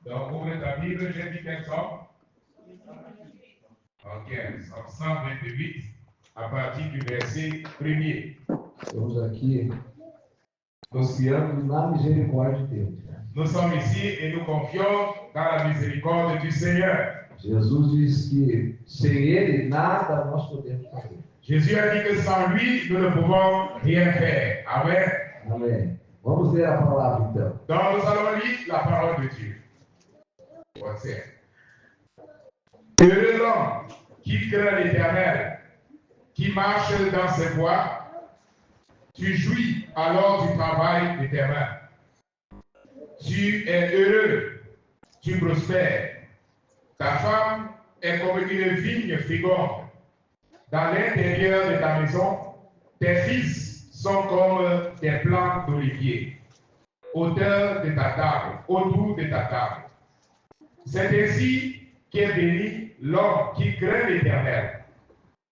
Donc, ouvre ta Bible, j'ai dit quel somme? Ok, Somme 128, à partir du verset 1er. Estamos aqui confiando na misericórdia de Deus. Nous sommes ici et nous confions dans la miséricorde du Seigneur. Jesus diz que sem Ele nada nós podemos fazer. Jésus a dit que sans lui, nous ne pouvons rien faire. Amen. Amém. Vamos ler a palavra então. Donc, nous allons lire la parole de Dieu. Voici. Heureux l'homme qui craint l'Éternel, qui marche dans ses voies. Tu jouis alors du travail de tes mains. Tu es heureux, tu prospères. Ta femme est comme une vigne féconde. Dans l'intérieur de ta maison, tes fils sont comme des plants d'olivier, autour de ta table. C'est ainsi qu'est béni l'homme qui craint l'Éternel.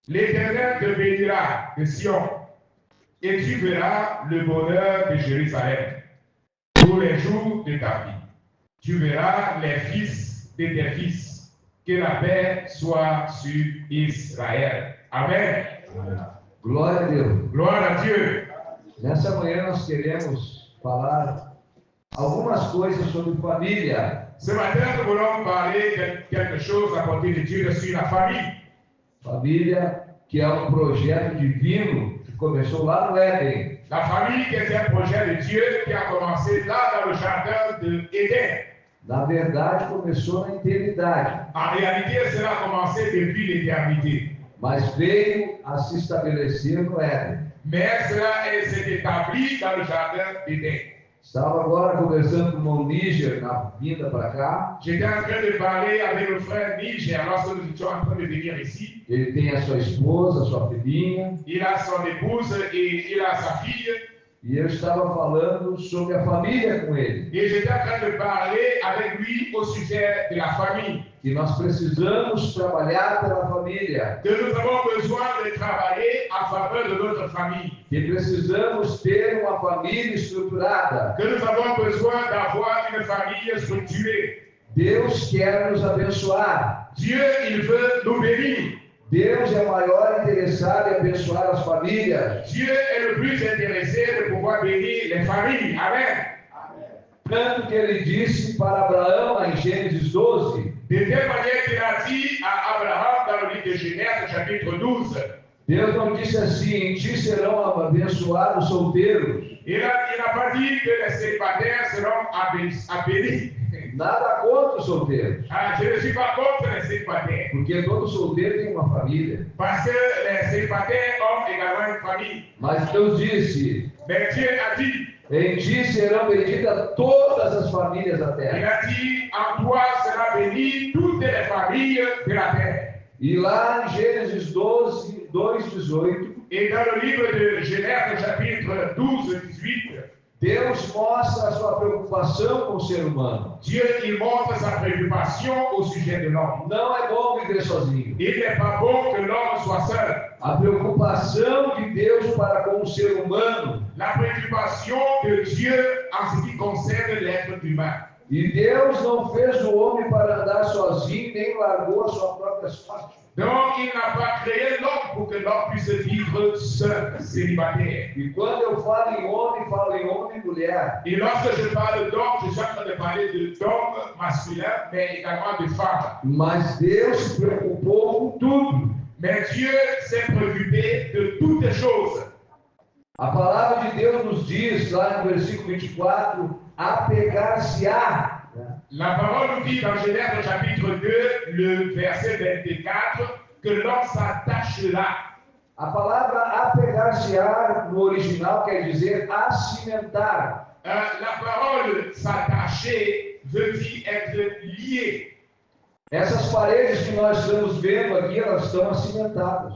L'Éternel te bénira de Sion, et tu verras le bonheur de Jérusalem tous les jours de ta vie. Tu verras les fils de tes fils. Que la paix soit sur Israël. Amen. Glória a Deus. Glória a Dieu. Nessa manhã nós queremos falar algumas coisas sobre família. Ce matin, nous voulons parler de quelque chose à côté de Dieu sur la famille. Família que é um projeto divino que começou lá no Éden. La famille qui est un projet de Dieu qui a commencé là dans le jardin de Éden. Na verdade, começou na eternidade. En réalité, cela a commencé depuis l'éternité. Mas veio a se estabelecer no Éden. Mais cela s'est établi dans le jardin d'Éden. Estava agora conversando com o irmão Níger na vinda para cá. J'étais en train de parler avec le frère Níger lorsque nous étions en train de venir ici. Ele tem a sua esposa, a sua filhinha. Il a son épouse et il a sa fille. E eu estava falando sobre a família com ele. Et j'étais en train de parler avec lui au sujet de la famille. Que nós precisamos trabalhar pela família. Que nous avons besoin de travailler en faveur de notre famille. Que precisamos ter uma família estruturada. Que nous avons besoin d'avoir une famille structurée. Deus quer nos abençoar. Dieu, il veut nous bénir. Deus é o maior interessado em abençoar as famílias. Dieu est le plus intéressé de pouvoir bénir les familles. Amen. Tanto que ele disse para Abraão em Gênesis 12. De telle manière qu'il a dit à Abraham dans le livre de Genèse, chapitre 12. Deus não disse assim: em ti serão abençoados solteiros. Il n'a pas dit que les célibataires seront bénis. Nada contra os solteiros. Je ne suis pas contre les célibataires. Porque todo solteiro tem uma família. Parce que les célibataires ont également une famille. Mas Deus disse: mais Dieu a dit: em ti serão benditas todas as famílias da terra. Il a dit: en toi sera bénie toutes les familles de la terre. E lá em Gênesis 12, 2:18. Et dans le livre de Genèse, chapitre 12, 18. Deus mostra a sua preocupação com o ser humano. Dieu, il montre sa préoccupation au sujet de l'homme. Não é bom viver sozinho. Il n'est pas bon que l'homme soit seul. A preocupação de Deus para com o ser humano. La préoccupation de Dieu en ce qui concerne l'être humain. E Deus não fez o homem para andar sozinho, nem largou a sua própria sorte. Donc, il n'a pas créé l'homme pour que l'homme puisse vivre seul, célibataire. E quando eu falo em homem e mulher. Et lorsque je parle d'homme, je suis en train de parler d'homme masculin, mais également de femme. Mas Deus se preocupou com tudo. Mais Dieu s'est préoccupé de toutes les choses. A palavra de Deus nos diz, lá no versículo 24, apegar-se-á. La parole nous dit dans Genèse chapitre 2, le verset 24, que l'homme s'attachera. A palavra apegar-se-á no original quer dizer acimentar. La parole s'attacher veut dire être lié. Essas paredes que nós estamos vendo aqui, elas estão acimentadas.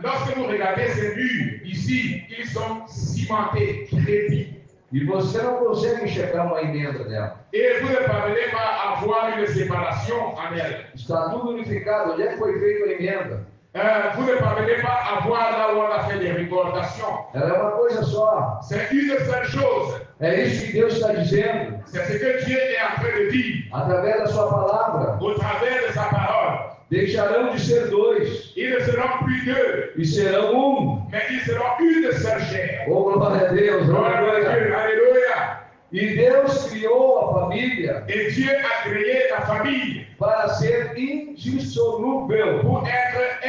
Lorsque vous regardez ces murs ici, ils sont cimentés, crédits. E você não consegue enxergar uma emenda nela. Et vous ne parvenez pas à voir une séparation en elle. Está tudo unificado. Onde é que foi feita a emenda? Vous ne parvenez pas à voir là où on a fait des recordations. Ela é uma coisa só. C'est une seule chose. É isso que Deus está dizendo C'est ce que Dieu est en train de dire através da sua palavra. au travers de sa parole. Deixarão de ser dois Ils ne seront plus deux, e serão mais ils seront une seule chair. Oh, glória a Deus, Gloire à aleluia. Dieu, alléluia. E Deus criou a família Et Dieu a créé la famille para ser indissolúvel. pour être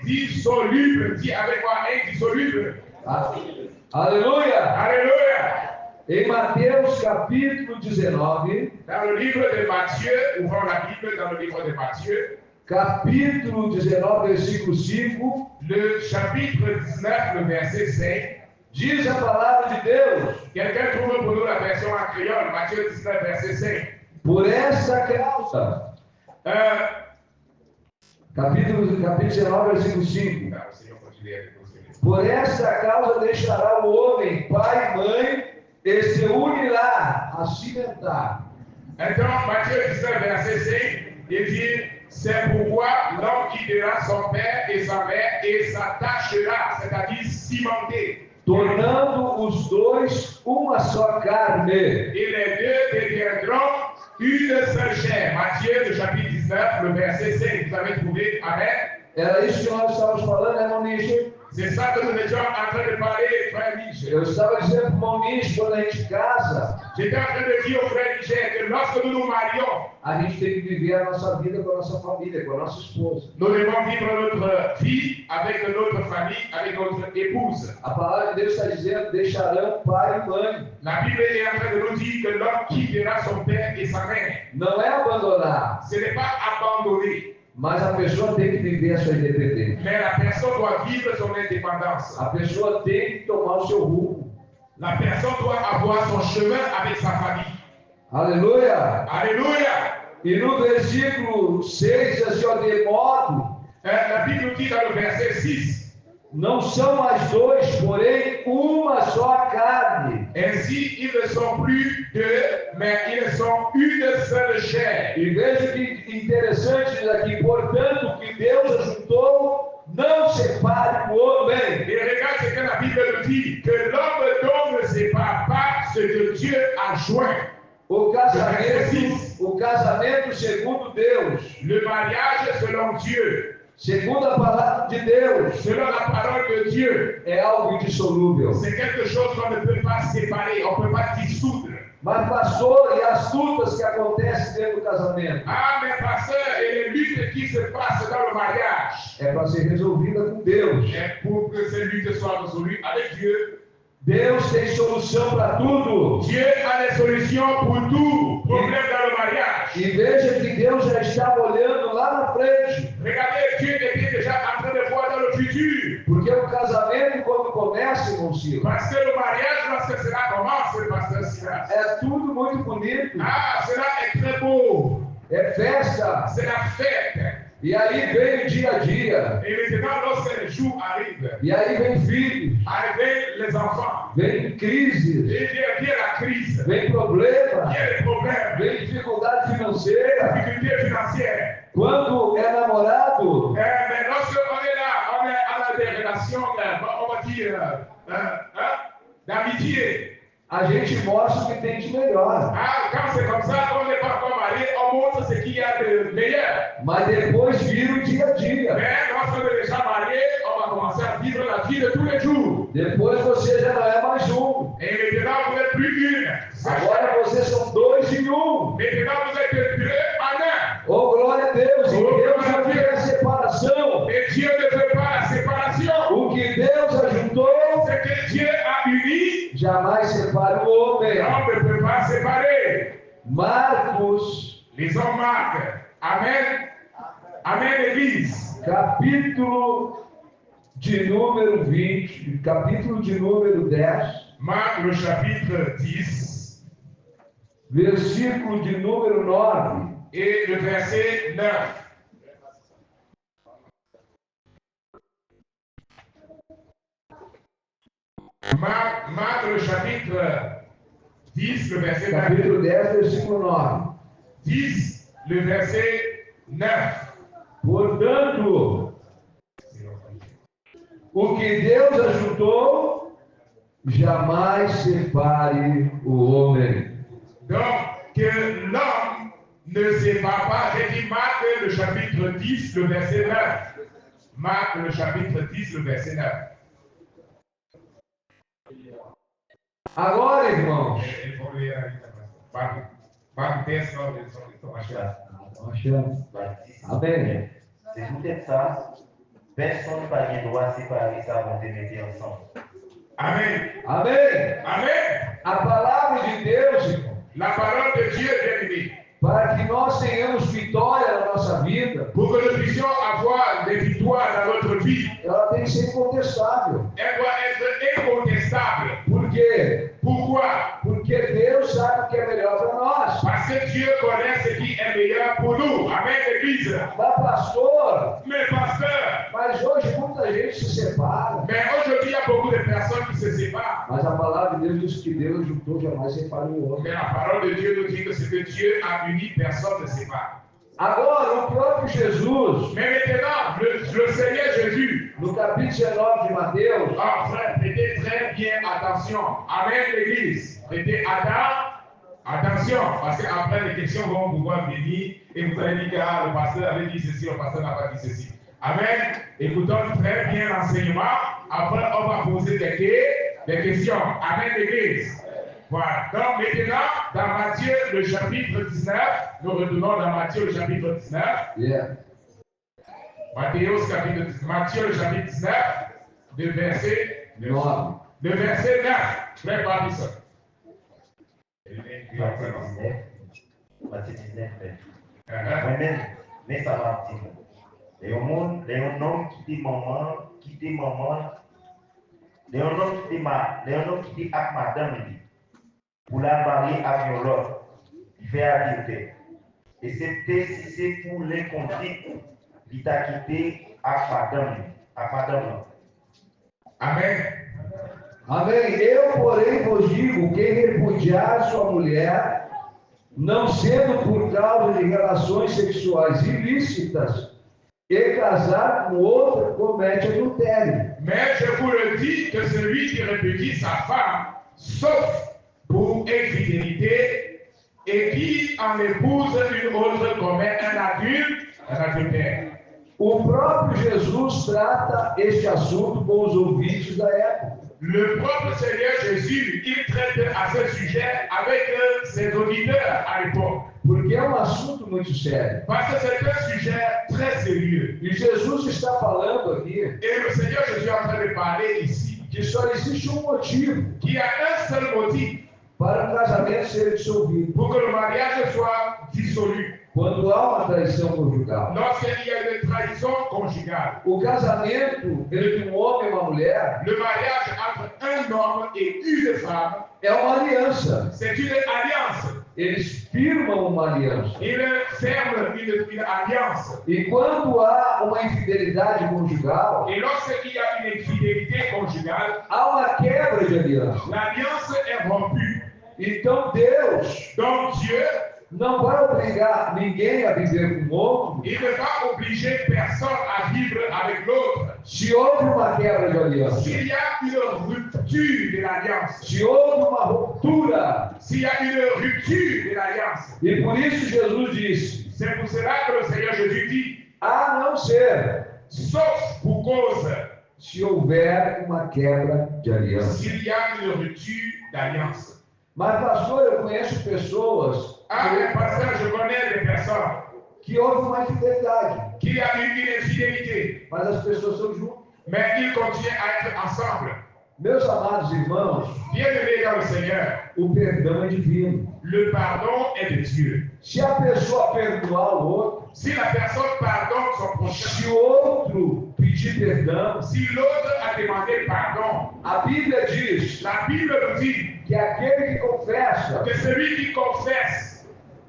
indissoluble. Dis avec moi, indissoluble. Ah, aleluia! Alléluia. Em Mateus capítulo 19, Dans le livre de Matthieu, ouvrons la Bible dans le livre de Matthieu, capítulo 19, versículo 5, le chapitre 19, le verset 5. diz a palavra de Deus: Quelqu'un trouve pour nous la version en créole, Matthieu 19, verset 5. por esta causa, capítulo 19, versículo 5. Não, o Senhor continue avec nous. Por esta causa deixará o homem pai e mãe e se unirá a cimentar. Então, Matthieu 19, verset 5, il dit, c'est pourquoi l'homme quittera son père et sa mère et s'attachera, c'est-à-dire cimenter. Tornando os dois uma só carne. Et les deux deviendront une seule chair. Matthieu, le chapitre 19, le verset 5, vous avez trouvé, amen. Era isso que nós estávamos falando, né, irmão Nicho? C'est ça que nous étions en train de parler, frère Michel. Eu estava dizendo para o irmão Nicho, quando a gente casa, J'étais en train de dire au frère Michel que lorsque nous nous marions, a gente tem que viver a nossa vida com a nossa família, com a nossa esposa. nous devons vivre notre vie avec notre famille, avec notre épouse. A palavra de Deus está dizendo, deixarão pai e mãe. La Bible est en train de nous dire que l'homme quittera son père et sa mère. Não é abandonar, Ce n'est pas abandonner, mas a pessoa tem que viver a sua independência. mais la personne doit vivre son indépendance. A pessoa tem que tomar o seu rumo. La personne doit avoir son chemin avec sa famille. Aleluia! Alléluia. E no versículo 6 diz assim, ó, de modo, La Bible dit dans le verset 6, não são mais dois, porém uma só carne. ainsi ils ne sont plus deux, mais ils sont une seule chair. E veja que interessante diz aqui, portanto, que Deus ajuntou, não separe o homem. Et regarde ce que la Bible nous dit, que l'homme donc ne sépare pas ce que Dieu a joint. O casamento segundo Deus, Le mariage selon Dieu, segundo a palavra de Deus, selon la parole de Dieu, é algo indissolúvel. c'est quelque chose qu'on ne peut pas séparer, on ne peut pas dissoudre. Mas pastor, e as lutas que acontecem dentro do casamento? Ah, mais pasteur, et les luttes qui se passent dans le mariage, É para ser resolvida com Deus. et pour que ces luttes soient résolues avec Dieu, Deus tem solução para tudo. Dieu a des solutions pour tout problème dans le mariage. E veja que Deus já estava olhando lá na frente. Regardez, Dieu était déjà en train de voir dans le futur. Porque o casamento, quando começa, irmão Silas, Parce que le mariage, lorsque cela commence, pasteur Silas, é tudo muito bonito. ah, cela est très beau. É festa. C'est la fête. E aí vem o dia a dia. Et maintenant, lorsque les jours arrivent, E aí vem filhos. arrivent les enfants. Vem crises. Et vient la crise, Vem problema. vient les problèmes, Vem dificuldade financeira. difficultés financières. Quando é namorado, Mais lorsqu'on est là, on a des relations, on va dire, d'amitié. a gente mostra o que tem de melhor. Ah, quand c'est comme ça, on n'est pas encore marié, on montre ce qu'il y a de meilleur. Mas depois vira o dia a dia. Mais lorsqu'on est déjà marié, on va commencer à vivre la vie de tous les jours. Depois você já não é mais um. Et maintenant, vous n'êtes plus une. Agora vocês são dois em um. Maintenant, vous êtes deux en un. Oh, glória a Deus. E Deus não quer a separação. Et Dieu ne veut pas la séparation. O que Deus ajuntou, Ce que Dieu a uni, jamais separa o homem. on ne peut pas séparer. Marcos, Lisons Marc. Amen. Amen, Église. capítulo de número 20, capítulo de número 10, Marc, le chapitre 10, versículo de número 9. et le verset 9. Marc, le chapitre 10, le verset 9. Capítulo 10, versículo 9. 10, le verset 9. Portanto, O que Deus ajuntou, jamais separe o homem. Donc, que l'homme ne sépare pas. J'ai dit Marc le chapitre 10, le verset 9. Marc le chapitre 10, le verset 9. Agora, irmãos, Il faut lire par texte, ils sont achats. Amém. C'est peut-être ça. Personne n'a le droit de séparer ça avant de mettre ensemble. Amen. Amém. Amen. A palavra de Deus, irmão, La parole de Dieu est bien-aimée. para que nós tenhamos vitória na nossa vida, Pour que nous puissions avoir des victoires dans notre vie, ela tem que ser incontestável. elle doit être incontestable. Por quê? Pourquoi? Porque Deus sabe o que é melhor para nós. Parce que Dieu connaît ce qui est meilleur pour nous. Amen, l'Église. Mas, pastor, Mais pasteur, mas hoje muita gente se separa. mais aujourd'hui, il y a beaucoup de personnes qui se séparent. Mas a palavra de Deus diz que Deus juntou, jamais separa o homem. Mais la parole de Dieu nous dit que ce que Dieu a uni, personne ne sépare. Agora, o próprio Jesus, Mais maintenant, le Seigneur Jésus, no capítulo 19 de Mateus, frère, prêtez très bien attention. Amen, l'Église. Prêtez attention, parce qu'après les questions vont pouvoir venir et vous allez dire que le pasteur avait dit ceci, le pasteur n'a pas dit ceci. Amen. Écoutons très bien l'enseignement. Après, on va poser des questions. Amen, l'Église. Voilà. Donc maintenant, dans Matthieu, le chapitre 19, nous retournons dans Matthieu, le chapitre 19. yeah. Matthieu, le chapitre 19, le verset 9. 9. Le verset 9. Très rapide. Matthieu 19, moi-même, mais ça m'a dit. Les hommes qui dit maman, les hommes qui dit à madame, pour la marier à l'autre, il fait la vérité. Et si c'est pour les conflits, il t'a quitté à madame. Amen. Amém. Eu, porém, vos digo: quem repudiar sua mulher, não sendo por causa de relações sexuais ilícitas, e casar com outra, comete adultério. Mais je vous le dis que celui qui répudie sa femme, sauf pour infidélité, et qui en épouse une autre commet un adultère. O próprio Jesus trata este assunto com os ouvintes da época. Le propre Seigneur Jésus, il traite à ce sujet avec ses auditeurs à l'époque. Porque é um assunto muito sério. Parce que c'est un sujet très sérieux. E Jesus está falando aqui Et le Seigneur Jésus est en train de parler ici que só existe um motivo qu'il y a un seul motif para o casamento ser dissolvido: pour que le mariage soit dissolu. quando há uma traição conjugal. Lorsqu'il y a une trahison conjugale. O casamento entre um homem e uma mulher Le mariage entre un homme et une femme, é uma aliança. c'est une alliance. Eles firmam uma aliança. Il ferme une alliance. E quando há uma infidelidade conjugal, Et lorsqu'il y a une infidélité conjugale, há uma quebra de aliança. l'alliance est rompue. Então Deus Donc Dieu, não vai obrigar ninguém a viver com outro il ne va obliger personne à vivre avec l'autre. se houve uma quebra de aliança. S'il y a une rupture de l'alliance, Se houve uma ruptura. s'il y a une rupture de l'alliance, E por isso Jesus disse: c'est pour cela que le Seigneur Jésus dit, a não ser sauf pour cause se houver uma quebra de aliança. s'il y a une rupture d'alliance. Mas, pastor, eu conheço pessoas Ah, mais pasteur, je connais des personnes que houve uma infidelidade, qui ont eu une infidélité, mas as pessoas são juntas. mais ils continuent à être ensemble. Meus amados irmãos, Bien-aimés dans le Seigneur, o perdão é divino. le pardon est de Dieu. Se a pessoa perdoar o outro, Si la personne pardonne son prochain, se o outro pedir perdão, si l'autre a demandé pardon, a Bíblia diz la Bible nous dit que aquele que confessa que celui qui confesse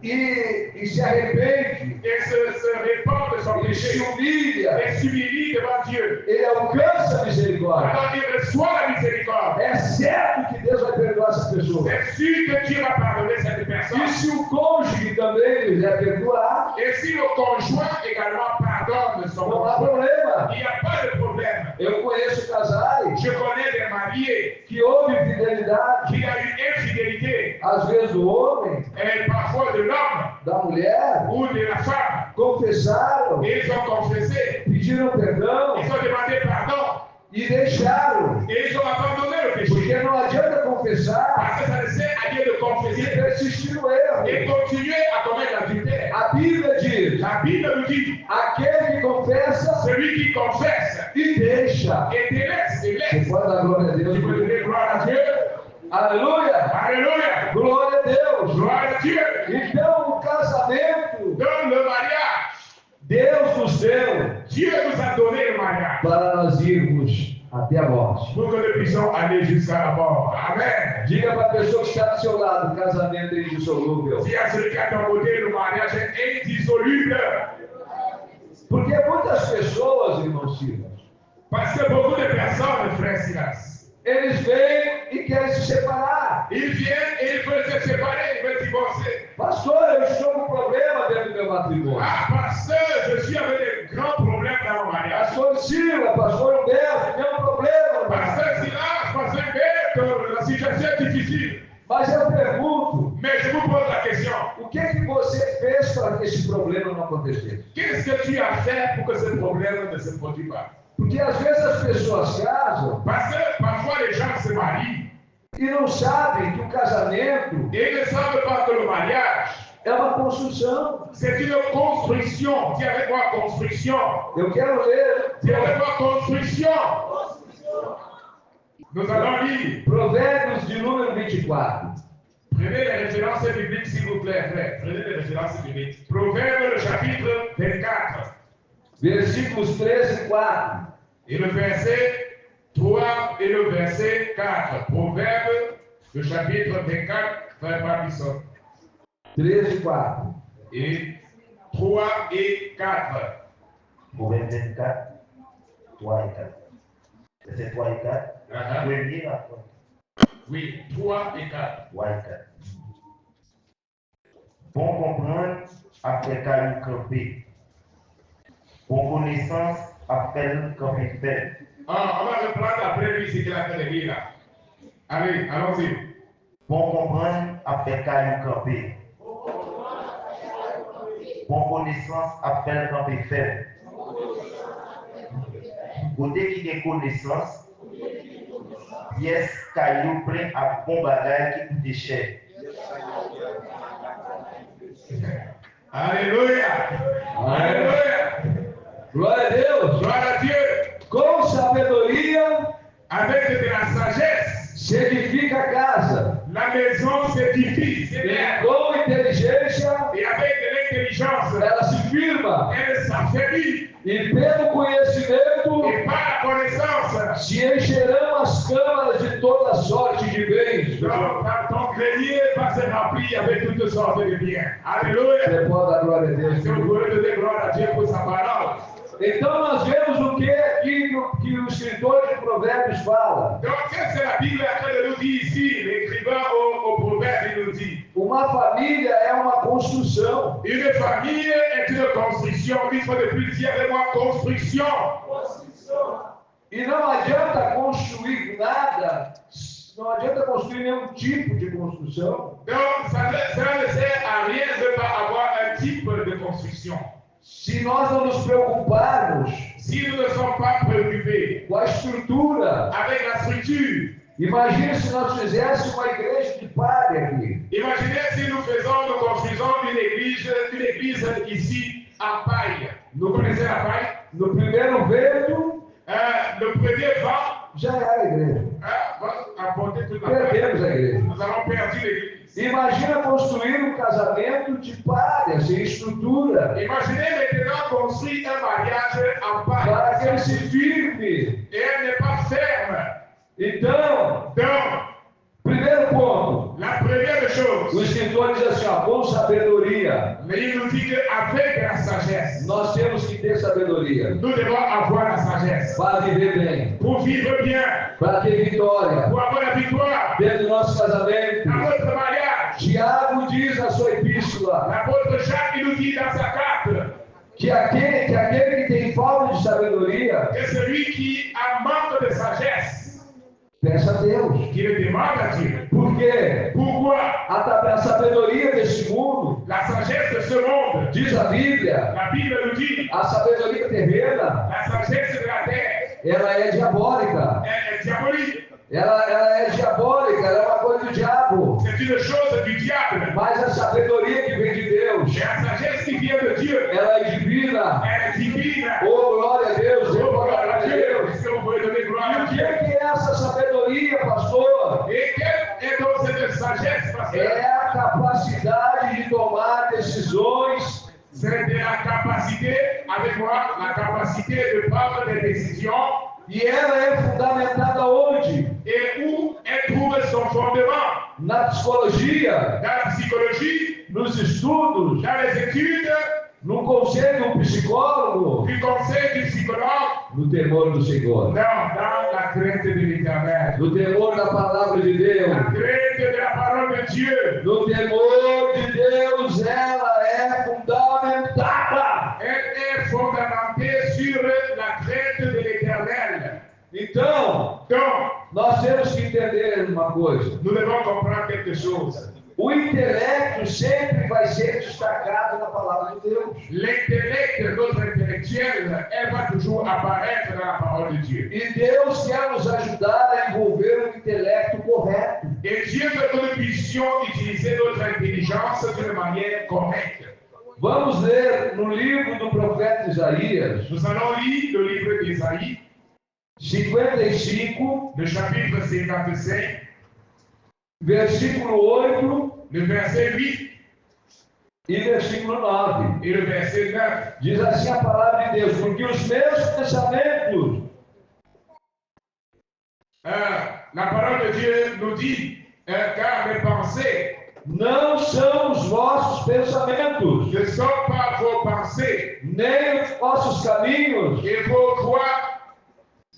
e se arrepende, et se répand de son ele se péché humilha, et s'humilie devant Dieu, ele alcança a misericórdia. alors il reçoit la miséricorde. É certo que Deus vai perdoar essa pessoa. C'est sûr que Dieu va pardonner cette personne. E se o cônjuge também quiser perdoar, Et si le conjoint également pardonne son não há conjoint, problema. il n'y a pas de problème. Eu conheço casais Je connais des mariés que houve fidelidade, qui a eu infidélité, às vezes do homem, et parfois de l'homme da mulher, ou de la femme. confessaram, Et ils ont confessé, pediram perdão ils ont demandé pardon, e deixaram. et ils ont abandonné le péché. Porque não adianta confessar Parce que ça ne sert à Dieu de e confesser persistir no et erro. continuer à commettre l'adultère. A Bíblia diz: La Bible nous dit, aquele que confessa celui qui confesse e deixa. et délaisse, Você pode dar glória a Deus. tu peux donner gloire à Dieu. Aleluia! Alléluia. Glória a Deus! Gloire à Dieu. Então, o casamento, Dans le mariage, Deus nos deu Dieu nous a donné le mariage para nós irmos até a morte. pour que nous puissions aller jusqu'à la mort. Amen. Diga para a pessoa que está do seu lado: o casamento é indissolúvel. Dis à celui qui est à ton côté, le mariage est indissoluble. Porque muitas pessoas, irmãos Silas, Parce que beaucoup de personnes, frère Silas, eles vêm e querem se separar. ils viennent et ils veulent se séparer, ils veulent divorcer. Pastor, eu estou com problema dentro do meu matrimônio. Ah, pasteur, je suis avec des grands problèmes dans mon mariage. Pastor Silas, pastor Humberto, tem problema no Pasteur mariage. Silas, pasteur Humberto, la situation est difficile. Mas eu pergunto, Mais je vous pose la question, o que você fez para que esse problema não acontecesse? qu'est-ce que tu as fait pour que ce problème ne se produise pas? Porque às vezes as pessoas casam Parce que parfois les gens se marient e não sabem que o casamento et ils ne savent pas que le mariage, é uma construção. c'est une construction. Dis avec moi construction. Eu quero ler Dis avec moi construction. Nous allons lire. Provérbios de número 24. Prenez les références bibliques, s'il vous plaît, frère. Prenez les références bibliques. Proverbe, le chapitre 24. Versículos 13 e 4. Et le verset 3 et le verset 4. Proverbe, le chapitre 24, frère Barbisson. 13 e 4. Et 3 et 4. Proverbe 24, 3 et 4. Verset 3 et 4. Uh-huh. Vous pouvez lire après. Oui, 3 et 4. 3 et 4. Bon comprendre après qu'à nous camper. Bon connaissance après nous camper fait. Ah, on va reprendre après lui ce qu'il a fait de lire là. Allez, allons-y. Bon comprendre après qu'à nous camper. Bon connaissance après nous camper fait. Côté qui des connaissances, pièce caillou plein à bon bagage qui coûte cher. Alléluia. Alléluia. Glória a Deus. Gloire à Dieu. Com sabedoria Avec de la sagesse, se edifica a casa. la maison s'édifie. C'est E bien. com inteligência Et avec de l'intelligence, ela se firma. elle s'affermit. E pelo conhecimento Et par la connaissance, se encherão as câmaras de toda sorte de bens. ton grenier va se remplir avec toutes sortes de biens. Alléluia. Você pode dar glória a Deus. Est-ce que vous pouvez donner gloire à Dieu pour sa parole? Então nós vemos o que aqui que o escritor de Provérbios fala. Donc, qu'est-ce que la Bible est en train de nous dire ici? L'écrivain au proverbe, il nous dit, Uma família é uma construção. une famille est une construction. Une fois de plus, dire avec moi, construction. E não adianta construir nada, não adianta construir nenhum tipo de construção, Donc, cela ne sert à rien de ne pas avoir un type de construction. se nós não nos preocuparmos Si nous ne sommes pas préoccupés com a estrutura. avec la structure, Imagine se nós fizéssemos uma igreja de palha aqui. imaginez si nous construisons une église ici en paille. Vous connaissez la paille? No primeiro vento, Le premier vent já era a igreja. va apporter toute la paille. Perdemos a igreja. Nous avons perdu l'église. Imagina construir um casamento de palha, sem estrutura, Imaginez maintenant construire un mariage en para que ele paille. se firme. Et elle n'est pas ferme. Então, Donc, primeiro ponto, la première o chose, escritor diz assim, ó, com sabedoria. il nous dit qu'avec la sagesse, Nós temos que ter sabedoria nous devons avoir la sagesse para viver bem, pour vivre bien, para ter vitória pour avoir la victoire dentro do nosso casamento. dans notre mariage. Tiago diz na sua epístola L'apôtre Jacques il nous dit dans sa carte que aquele que tem falta de sabedoria, que celui qui a manque de sagesse, peça a Deus. qui le demande à Dieu. Por quê? Pourquoi? A sabedoria desse mundo, La sagesse de ce monde, diz a Bíblia, la Bible nous dit, a sabedoria terrena, la sagesse de la terre, ela é diabólica. elle est diabolique. Ela é diabólica, ela é uma coisa do diabo. C'est une chose du diable. Mas a sabedoria que vem de Deus, Et la sagesse qui vient de Dieu, ela é divina. elle est divine. Oh, glória a Deus, Oh, glória gloire a à Dieu. Deus. Est-ce que vous pouvez donner gloire E à o que Dieu? é essa sabedoria, pastor? Et quelle est donc cette sagesse, parce que É a capacidade de tomar decisões c'est de la capacité, avec moi, la capacité de prendre des décisions. e ela é fundamentada onde? Et où elle trouve son fondement? Na psicologia, Dans la psychologie, nos estudos, dans les études, no conselho do psicólogo, du conseil du psychologue, no temor do Senhor, non, dans la crainte de l'éternel, no temor da palavra de Deus. la crainte de la parole de Dieu. No temor de Deus, ela é fundamentada. Elle est fondamentée sur la crainte de l'éternel. Então, Donc, nós temos que entender uma coisa. nous devons comprendre quelque chose. O intelecto sempre vai ser destacado na palavra de Deus. L'intellect, notre intellectuel, elle va toujours apparaître dans la parole de Dieu. E Deus quer nos ajudar a envolver um intelecto correto. Et Dieu veut que nous puissions utiliser notre intelligence d'une manière correcte. Vamos ler no livro do profeta Isaías, Nous allons lire le livre d'Ésaïe, 55, le chapitre 55, versículo 8 le verset 8 e versículo 9. et le verset 9. Diz assim a palavra de Deus: porque os meus pensamentos La parole de Dieu nous dit, car mes pensées não são os vossos pensamentos, ne sont pas vos pensées, nem os vossos caminhos, et vos voies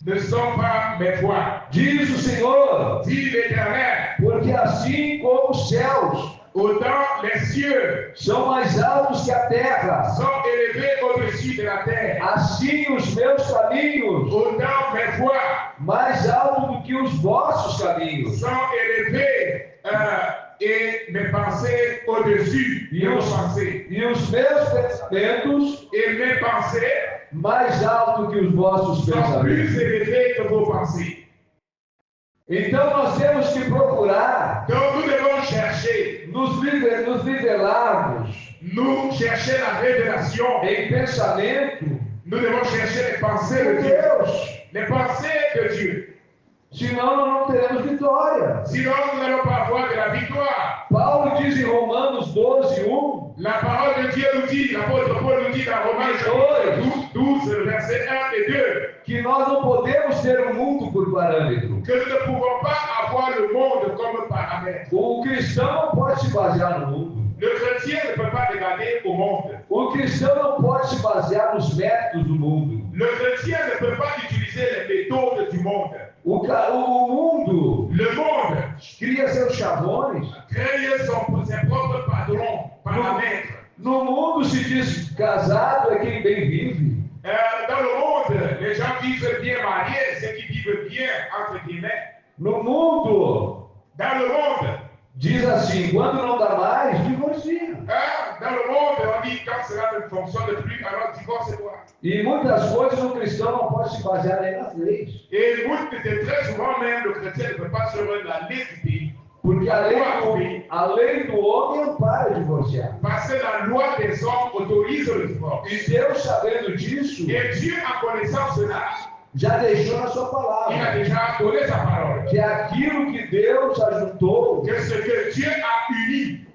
ne sont pas mes voies. diz o Senhor, Dit l'Éternel, porque assim como os céus autant les cieux são mais altos que a terra, sont élevés au-dessus de la terre, assim os meus caminhos autant mes voies mais altos do que os vossos caminhos, sont élevés et mes pensées au-dessus de vos pensées. e os meus pensamentos Et mes pensées mais altos que os vossos sont plus pensamentos. élevés que vos pensées. Então nós temos que procurar Donc nous devons chercher, nos nivelarmos nous chercher la révélation. em pensamento Nous devons chercher les pensées de de Dieu. Deus, Les pensées de Dieu. senão nós não teremos vitória. Sinon, nous n'allons pas avoir de la victoire. Paulo diz em Romanos 12:1, La parole de Dieu nous dit, l'apôtre Paul nous dit dans Romains chapitre 12, versets 1 et 2, que nós não podemos ter o mundo por parâmetro. que nous ne pouvons pas avoir le monde comme paramètre. O cristão não pode se basear no mundo. Le chrétien ne peut pas regarder au monde. O cristão não pode se basear nos métodos do mundo. Le chrétien ne peut pas utiliser les méthodes du monde. O mundo Le monde cria seus chavões. crée ses propres paramètres. No mundo se diz casado é quem bem vive. Dans le monde, les gens vivent bien mariés, ceux qui vivent bien, entre guillemets. No mundo Dans le monde, diz assim, quando não dá mais, divorcia. dans le monde, on dit quand cela ne fonctionne plus, alors divorce-toi. E muitas coisas o cristão não pode se basear nem nas leis. Et très souvent même, le chrétien ne peut pas se rendre la lei du pays. Porque a lei do homem ampara divorciar. Parce que la loi des hommes autorise le divorce. E Deus, sabendo disso, Et Dieu, en connaissant cela, já deixou na sua il a palavra déjà donné sa parole. que aquilo que Deus ajuntou Que ce que Dieu a uni,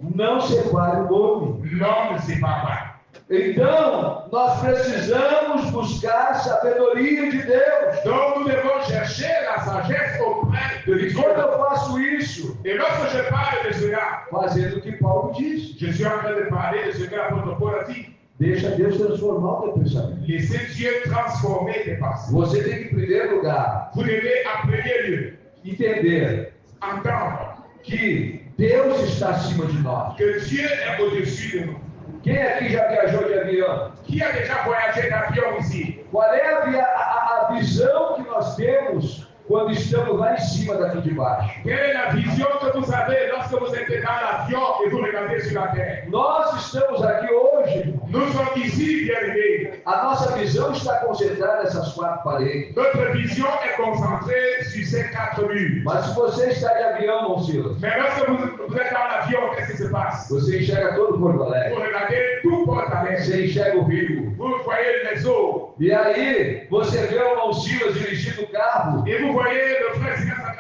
não separe o homem. l'homme ne sépare pas. Então, nós precisamos buscar sabedoria de Deus. Donc nous devons chercher la sagesse auprès de E Dieu. quando eu faço isso, Et lorsque je parle de cela, fazendo o que Paulo disse, je suis en train de parler de ce que l'apôtre Paul a dit. deixa Deus transformar o teu pensamento. Laissez Dieu transformer tes pensées. Você tem que, em primeiro lugar, Vous devez en premier lieu entender entendre que Deus está acima de nós. que Dieu est au-dessus de nous. Quem aqui já viajou de avião? Qui a déjà voyagé d'avion ici? Qual é a visão que nós temos quando estamos lá em cima daqui de baixo? Quelle est la vision que vous avez lorsque vous êtes dans l'avion et vous regardez sur la terre? Nós estamos aqui hoje, Nous sommes ici, bien-aimés. a nossa visão está concentrada nessas quatro paredes. Notre vision est concentrée sur ces 4 murs. Mas se você está de avião, mon Silas, Mais lorsque vous êtes dans l'avion, qu'est-ce qui se passe? você enxerga todo Porto Vous Alegre, regardez tout Porto Alegre. você enxerga o Rio. Vous voyez les eaux. E aí, você vê o mon Silas dirigindo o carro, Et vous voyez le frère Silas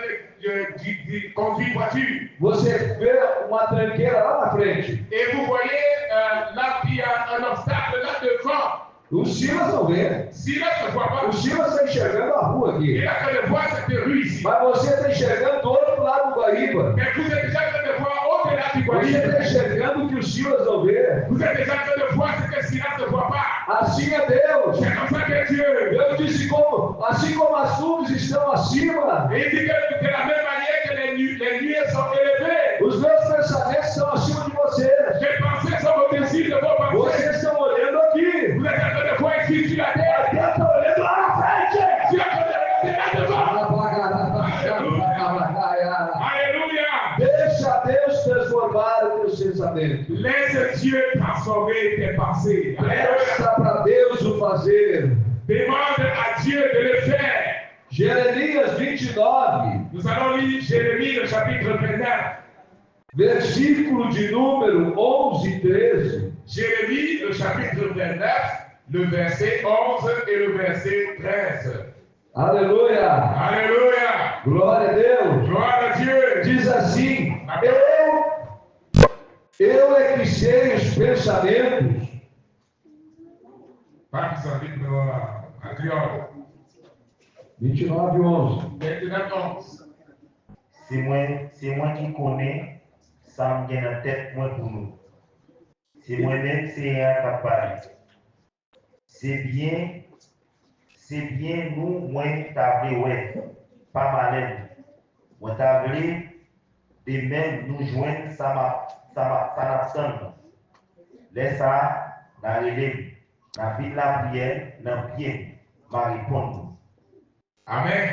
qui conduit voiture. você vê uma tranqueira lá na frente. Et vous voyez là qu'il y a un obstacle là devant. O Silas não vê. Silas ne voit pas. O Silas está enxergando a rua aqui. Il a que de voir cette rue ici. Mas você está enxergando do outro lado do Guaíba. Mais vous êtes déjà en train de voir au-delà du Você Guaíba. está enxergando o que o Silas não vê. Vous êtes déjà en train de voir ce que Silas ne voit pas. Assim é Deus. C'est comme ça que Dieu. Deus disse assim como as nuvens estão acima, Et il dit que de la même manière que les nuées sont élevées, os meus pensamentos estão acima de vocês. les pensées sont au-dessus de vos pensées. Vocês estão olhando aqui. Vous êtes en train de voir ici sur la terre. Deus está olhando lá na frente. Tu es en train de regarder là devant. Alléluia. Deixa Deus transformar os teus pensamentos. Laisse Dieu transformer tes pensées. Alléluia. Peça para Deus o fazer. Demande à Dieu de le faire. Jeremias 29, Nous allons lire Jérémie, le chapitre 29. versículo de número 11 e 13. Jérémie, le chapitre 29, le verset 11 et le verset 13. Aleluia! Alléluia. Glória a Deus! Gloire à Dieu. Diz assim: eu é que sei os pensamentos. Pas que ça dit en créole. 29, 11. 29, 11. C'est moi qui connais, ça me vient en tête, moi pour nous. C'est moi-même, c'est un capable. C'est bien nous, moi, t'avais, ouais, pas malin. Moi, t'avais, des mêmes nous joindre, ça n'absente. Laisse ça, dans les dans vite la prière, dans pied, m'a répondre. Amen.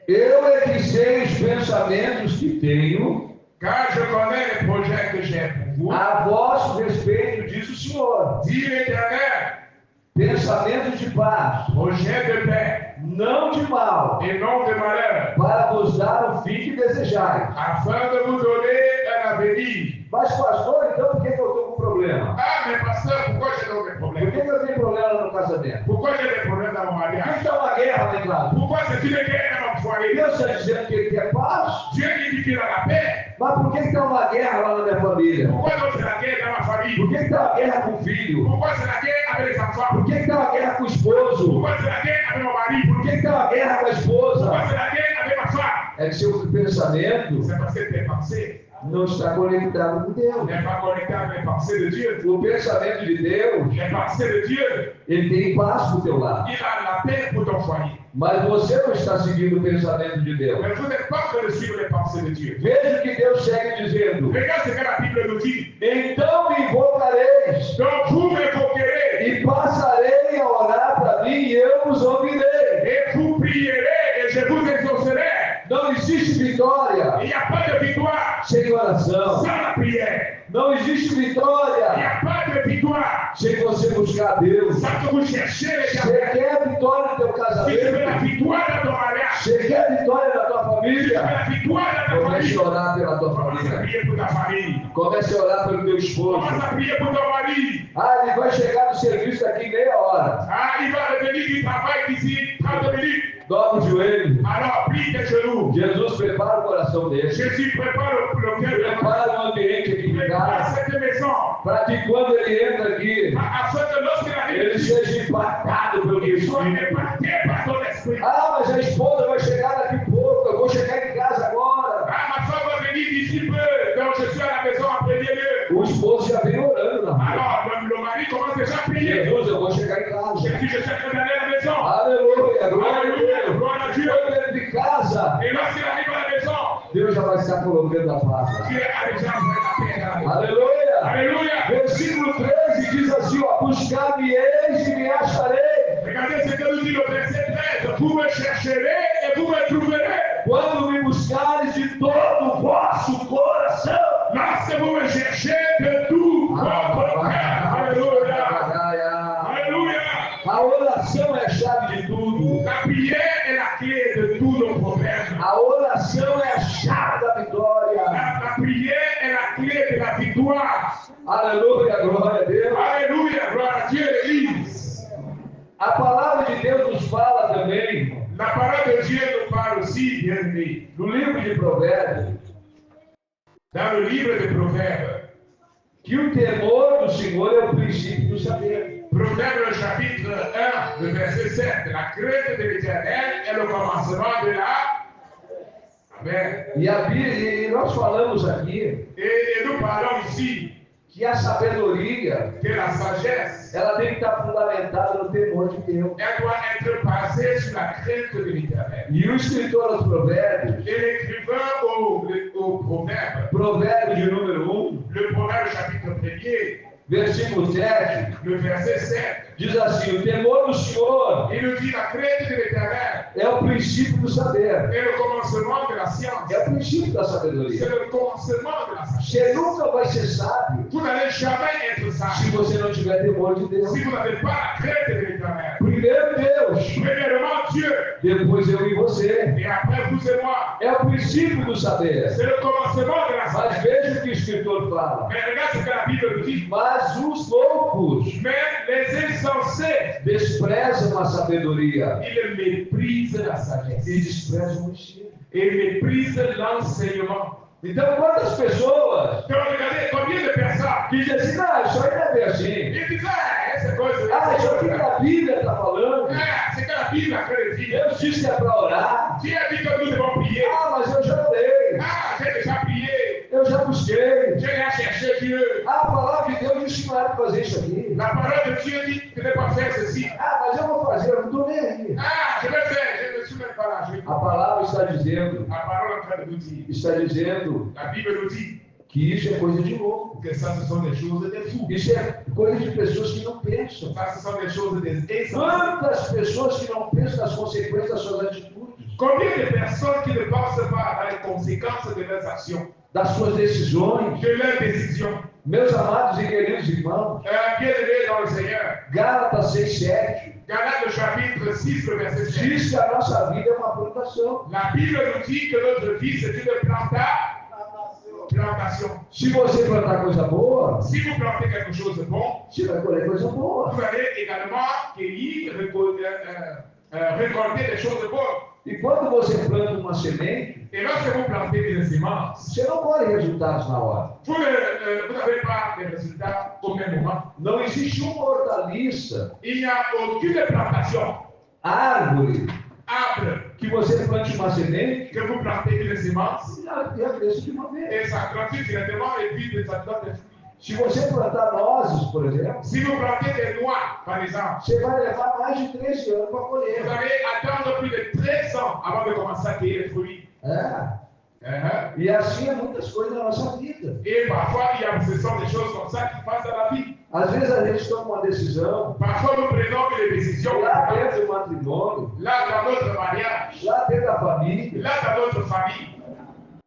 Eu é que sei os pensamentos que tenho Car je connais les projets que j'ai pour vous, a vosso respeito, diz o Senhor. dit l'Éternel, Pensamentos de paz, projet de paix não de mal, et non de malheur, para vos dar o fim que desejais. afin de vous donner un avenir. Mas, pastor, então por que eu estou com problema? Ah, mais pasteur, pourquoi j'ai donc des Por problèmes? que eu tenho problema no casamento? Pourquoi j'ai des problèmes dans mon Por que mariage? está uma guerra lá em casa? Pourquoi c'est une guerre dans mon foyer? Deus está dizendo que ele quer paz, Dieu dit qu'il a la paix. mas por que está uma guerra lá na minha família? Pourquoi donc c'est la guerre dans ma famille? Por que está uma guerra com o filho? Pourquoi c'est la guerre avec les enfants? Por que está uma guerra com o esposo? Pourquoi c'est la guerre avec mon mari? Por que está uma guerra com a esposa? Pourquoi c'est la guerre avec ma femme? É que seu pensamento C'est parce que tes pensées não está conectado com Deus. n'est pas connectées avec les pensées de Dieu. O pensamento de Deus, Les pensées de Dieu, ele tem paz para o teu lado. il a la paix pour ton foyer. Mas você não está seguindo o pensamento de Deus. Mais vous n'êtes pas en train de suivre les pensées de Dieu. Veja o que Deus segue dizendo. Regarde ce que la Bible nous dit. Então me invocareis Donc vous m'évoquerez e passarei a orar para mim e eu vos ouvirei. et vous prierez et je vous exaucerai. Não existe vitória Il n'y a pas de victoire sem oração. sans la prière. Não existe Il n'y vitória a pas de victoire sem você buscar Deus. sans que vous cherchiez les Você gens. quer vitória no teu Si tu veux la casamento? victoire dans ton mariage, Você quer vitória na tua si tu veux família? la victoire dans ta Comece famille, a orar pela tua commence à família. prier pour ta famille. Comece a orar pelo teu esposo. Commence à prier pour ton mari. Ah, ele vai chegar no serviço daqui em meia hora. Ah, il va revenir du travail d'ici 30 minutes. Dobra o joelho. Alors, plie tes genoux. Jesus prepara o coração dele. Jésus prépare le cœur de Prepara o ambiente aqui de prépare casa. cette maison. Para que quando ele entra aqui, Afin que lorsqu'il arrive ele ici, seja impactado pelo il soit Espírito. impacté par ton esprit. Ah, mas a esposa vai chegar daqui a pouco. Eu vou chegar em casa agora. Ah, ma femme va venir d'ici peu. Donc, je suis à la maison en premier lieu. O esposo já vem orando na rua. Alors, le mari commence déjà à prier. Jesus, eu vou chegar em casa. Jésus, je suis en train d'aller à la maison. Aleluia, glória a Alléluia, Deus. gloire à Dieu. Quando ele de casa, Et lorsqu'il arrive à la maison, Deus já vai estar colocando a paz. Dieu a déjà fait la paix dans la maison. Aleluia. Alléluia. versículo 13 diz assim, ó, buscar-me-eis e me acharei. Regardez ce que nous dit le verset 13. Vous me chercherez et vous me trouverez. Quando me buscares de todo o vosso coração. Lorsque vous me cherchez de tout votre cœur. Alléluia. Alléluia. A oração é a chave de tudo. La prière est la clé de tous nos problèmes. A oração é a chave da vitória. La prière est la clé de la victoire. Aleluia, glória a Deus. Alléluia, gloire à Dieu, l'Église. A palavra de Deus nos fala também, La parole de Dieu nous parle aussi, bien-aimés, no livro de Provérbios, dans le livre des Proverbes. que o temor do Senhor é o princípio do saber. Proverbe chapitre 1, le verset 7. La crainte de l'Éternel est le commencement de la... Amen. E nós falamos aqui Et nous parlons ici que a sabedoria, que la sagesse, ela tem que estar fundamentada no temor de Deus. elle doit être basée sur la crainte de l'Éternel. E o escritor aos Provérbios, Et l'écrivain au Proverbe, Provérbio de número 1, le Proverbe chapitre 1er, versículo 7, le verset 7, diz assim, o temor do Senhor il nous dit la crainte de l'Éternel é o princípio do saber, est le commencement de la science. é o princípio da C'est sabedoria. le commencement de la sagesse. Você nunca vai ser sábio Vous n'allez jamais être se sage você não tiver temor de Deus. si vous n'avez pas la crainte de l'Éternel. Primeiro Deus, Premièrement Dieu, depois eu e você. et après vous et moi. É o princípio do saber. C'est le commencement de la Mas sagesse. veja o que o escritor fala. Mais regarde ce que la Bible nous dit. Mas os loucos Mais les insensés, desprezam a sabedoria ils méprisent la e sagesse. desprezam o ensino. Et méprisent l'enseignement. Então, quantas pessoas Donc regardez combien de personnes que dizem assim, não, isso aí não é bem assim. ils disent, ah, essa coisa. Ah, isso aqui que a Bíblia está falando. Ah, c'est que la Bible a fait le dire. Deus disse que é para orar. Dieu a dit que nous devons prier. Ah, mas eu já orei. Ah, j'ai déjà prié. Eu já busquei. J'ai déjà cherché Dieu. Ah, a palavra de Deus disse que não era para fazer isso aqui. La parole de Dieu dit que tu ne pas faire ceci. Ah, mas eu vou fazer, eu não estou nem aí. Ah, je vais faire, je ne suis même pas là. A palavra está dizendo, La parole est en train de nous dire. está dizendo La Bible nous dit que isso é coisa de louco. que ça, ce sont des choses de fous. Isso é coisa de pessoas que não pensam. Ça, ce sont des choses des insensés. Quantas pessoas que não pensam nas consequências das suas atitudes, Combien de personnes qui ne pensent pas à les conséquences de leurs actions, das suas decisões? de leurs décisions? Meus amados e queridos irmãos, Bien-aimés dans le Seigneur, Gálatas 6:7 Galates le chapitre 6, le verset 7. diz que a nossa vida é uma plantação. La Bible nous dit que notre vie, c'est une plantation. Se você plantar coisa boa, Si vous plantez quelque chose de bon, você vai colher coisa boa. vous allez également cueillir, récolter des choses bonnes. E quando você planta uma semente, Et lorsque vous plantez des semences, você não colhe resultados na hora. vous n'avez pas de résultats au même moment. Não existe uma hortaliça, Il n'y a aucune plantation, árvore, arbre, que você plante uma semente que vous plantez une semence, e ela cresce de uma vez. et ça grandit directement et puis ça donne des fruits. Se você plantar nozes, por exemplo, Si vous plantez des noix, par exemple, você vai levar mais de 13 anos para vous colher. allez attendre plus de 13 ans avant de commencer à cueillir les fruits. E assim é muitas coisas na nossa vida. Et parfois, ce sont des choses comme ça qui passent dans la vie. Às vezes a gente toma uma decisão Parfois, nous prenons des décisions lá dentro do matrimônio, là dans notre mariage, lá dentro da família, là dans notre famille,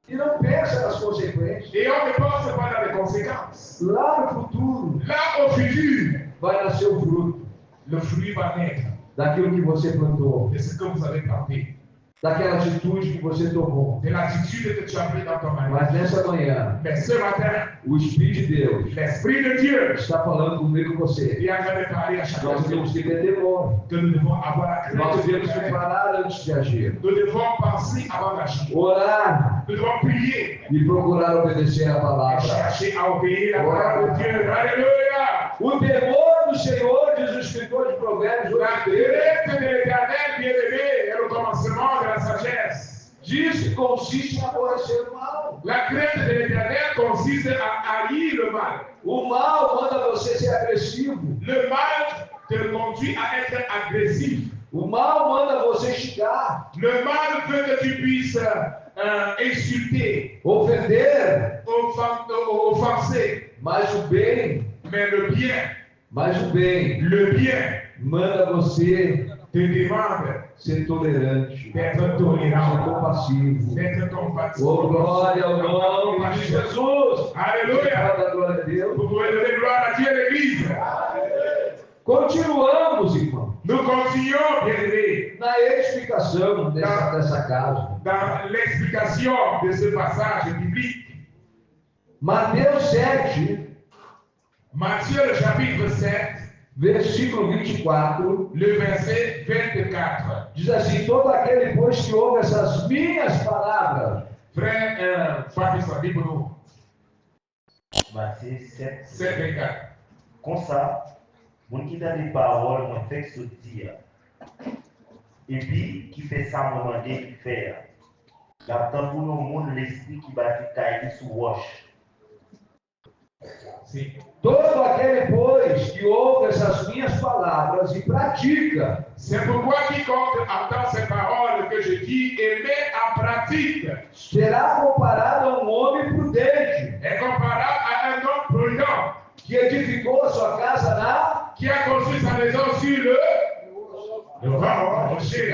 e não pensa nas consequências. et on ne pense pas dans les conséquences. Lá no futuro Là, au futur, vai nascer o fruto le fruit va naître daquilo que você plantou, de ce que vous avez planté, daquela atitude que você tomou. de l'attitude que tu as pris dans ton mariage. Mas nessa manhã, Mais ce matin, o Espírito de Deus l'Esprit de Dieu está falando comigo e com você. est en train de parler à chacun Nós de nous temos que ter temor. que nous devons avoir la crainte Nós de temos que Dieu. parar antes de agir. Nous devons penser avant d'agir. Orar Nous devons prier e procurar obedecer a et palavra. chercher à obéir la parole de Dieu. Alléluia! O temor do Senhor, diz o escritor de Provérbios La 8:13, crainte de l'Éternel, bien-aimé, est le commencement de la sagesse. diz que consiste em aborrecer o mal. La crainte de l'Éternel consiste à haïr le mal. O mal manda você ser agressivo. Le mal te conduit à être agressif. O mal manda você xingar, Le mal veut que tu puisses insulter, ofender, offenser. mas o bem mais le bien, Mas o bem manda você te demande ser tolerante, d'être ser tolérant, compassivo. d'être compatissant. Oh, glória ao nome de Jesus. Alléluia. Fala, glória a Deus. Vous pouvez donner gloire à Dieu, l'Église. Continuamos, irmão, Nous continuons, bien-aimés, na edificação dessa casa. dans l'explication de ce passage biblique. Mateus 7, Matthieu, le chapitre 7, versículo 24, le verset 24. diz assim: todo aquele, pois, que ouve essas minhas palavras, Frère Fabrice, livre-nous. Matthieu 7. 7, 24. Comme ça, mon qui donne des paroles, mon fait se dire. Et puis, qui fait ça, mon demandé de faire. L'attend pour le monde, l'esprit qui va te cair sous roche. Sim. todo aquele, pois, que ouve essas minhas palavras e pratica, C'est pourquoi quiconque entend ces paroles que je dis et met en pratique será comparado a um homem prudente, est comparable à un homme prudent que edificou a sua casa na, qui a construit sa maison sur le rocher.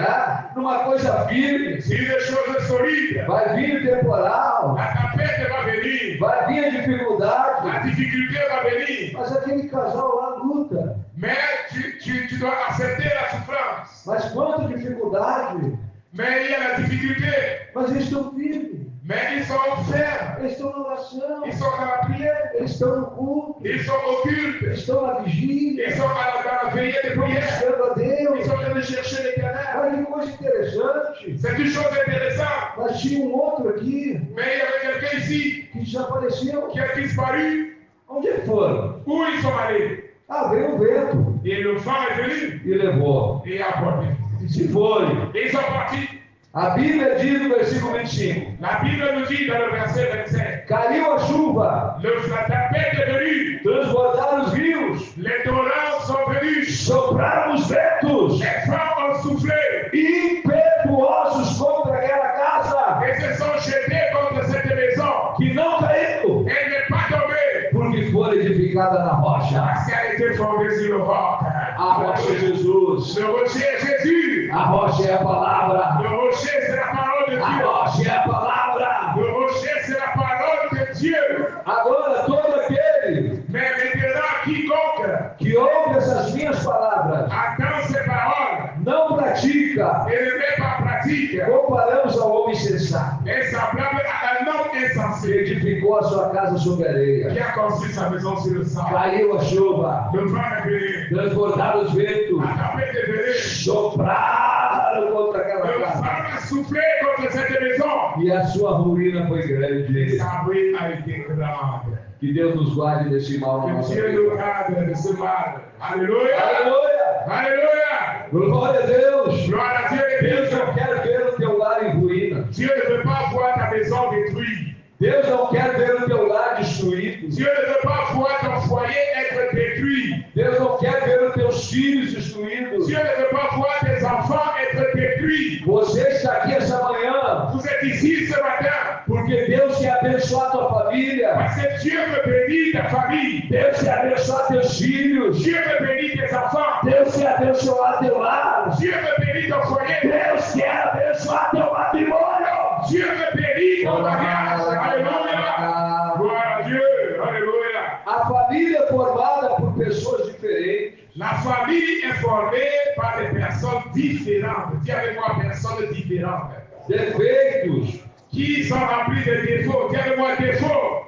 numa coisa firme. C'est une chose solide. Vai vir temporal, La tempête va venir, vai vir a dificuldade, la difficulté va venir, mas aquele casal lá luta. mais tu dois accepter la souffrance. Mas quanta dificuldade, Mais il y a la difficulté, mas eles estão firmes, mais ils sont fermes, eles estão na oração, ils sont dans la prière, eles estão no culto, ils sont au culte, eles estão na vigília, ils sont dans la veillée de estão prière, buscando a Deus. ils sont en train de chercher l'éternel. Olha que coisa interessante. C'est une chose intéressante, Mas tinha um outro aqui mais il y avait quelqu'un ici que desapareceu. qui a disparu. Onde é que foram? Où ils sont allés? Ah, veio o vento Et le vent est venu e levou. et a porté. E se foi. Et ils sont partis. A Bíblia diz no versículo 25: La Bible nous dit dans le verset 25, caiu a chuva, la tempête est venue, transbordaram os rios, les torrents sont venus, sopraram os ventos les vents ont soufflé impetuosos contra aquela casa, et se sont jetés contre cette maison. que não caiu, Elle n'est pas tombée porque foi edificada na rocha. parce qu'elle était fondée sur le roc. A rocha é Jesus. Le rocher est Jésus. A rocha é a palavra. Le rocher, c'est la parole de A Dieu. rocha é a palavra. Le rocher, c'est la parole de Dieu. Agora, todo aquele Mais maintenant, quiconque que ouve essas minhas palavras, entend ces paroles não pratica, et ne met pas en pratique, comparamos ao homem sensato, est semblable à un homme que insensé edificou a sua casa sobre a areia. qui a construit sa maison sur le sang. Caiu a chuva, Le vent est venu, transbordaram os ventos, la tempête est venue, sopraram contra le aquela vent casa, a soufflé contre cette maison. e a sua ruína foi Et grande. sa ruine a été grande. Que Deus nos guarde desse mal na Que nossa Dieu nous vida. garde de ce mal. Alléluia. Aleluia! Alléluia. Glória a Deus! Gloire à Dieu et Deus Dieu. não quer ver o teu lar em ruína. Dieu ne veut pas voir ta maison détruite. Deus não quer ver o teu lar destruído. Dieu ne veut pas voir ton foyer être détruit. Deus não quer ver os teus filhos destruídos. Dieu ne veut pas voir tes enfants être détruits. Você está aqui essa manhã Vous êtes ici ce matin porque Deus quer abençoar a tua família. parce que Dieu veut bénir ta famille. Deus quer abençoar teus filhos. Dieu veut bénir tes enfants. Deus quer abençoar teu lar. Dieu veut bénir ton foyer. Deus quer abençoar teu matrimônio. Dieu veut bénir ton mariage. Alléluia. Gloire à Dieu. Alléluia. A família é formada por pessoas diferentes. La famille est formée par des personnes différentes. Dis avec moi, personnes différentes. Defeitos, Qui sont remplis de défauts. Dis avec moi, défauts.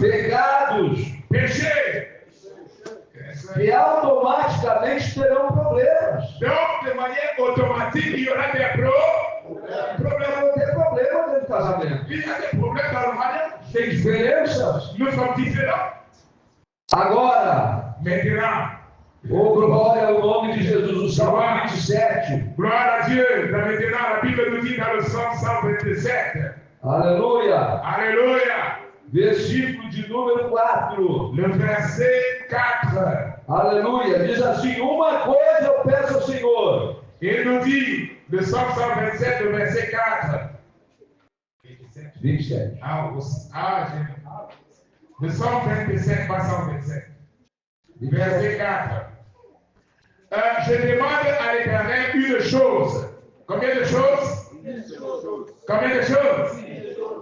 pecados, Péchés. que automaticamente terão problemas. Donc, de manière automatique, il y aura des problèmes. Vão ter problema dentro do casamento. Il y a des problèmes dans le mariage. Tem diferenças. Nous sommes différents. Agora, Maintenant, oh glória ao nome de Jesus, o Salmo 27. gloire à Dieu. Maintenant, la Bible nous dit dans le Psaume 127. Aleluia. Alléluia. Versículo de número 4. Le verset 4. Aleluia. Diz assim: uma coisa eu peço ao Senhor. Il nous dit, le Psaume 127, le verset 4. 27. Le Psaume 27, pas 127. Verset 4. Je demande à l'Éternel une chose. Combien de choses? Combien de choses?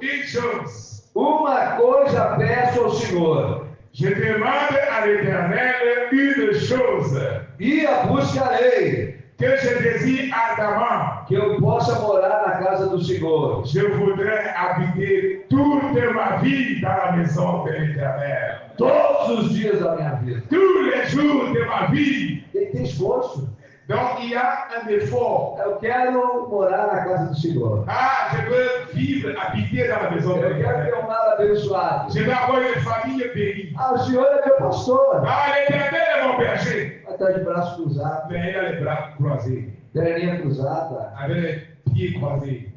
Une chose. Uma coisa peço ao Senhor, Je demande à l'Éternel une chose. e a buscarei, Que je désire ardemment. que eu possa morar na casa do Senhor. Je voudrais habiter toute ma vie dans la maison de l'Éternel. Todos os dias da minha vida. Tous les jours de ma vie. Ele tem esforço. Donc il y a un effort. Eu quero morar na casa do Senhor. Ah, je veux vivre, habiter dans la maison de Eu quero ter l'Éternel. um lar abençoado. Je veux avoir une famille bénie. Ah, o Senhor é meu pastor. Ah, l'Éternel est mon berger. Vai estar de braço cruzado, Mais il a les bras croisés, perninha cruzada. avec les pieds croisés.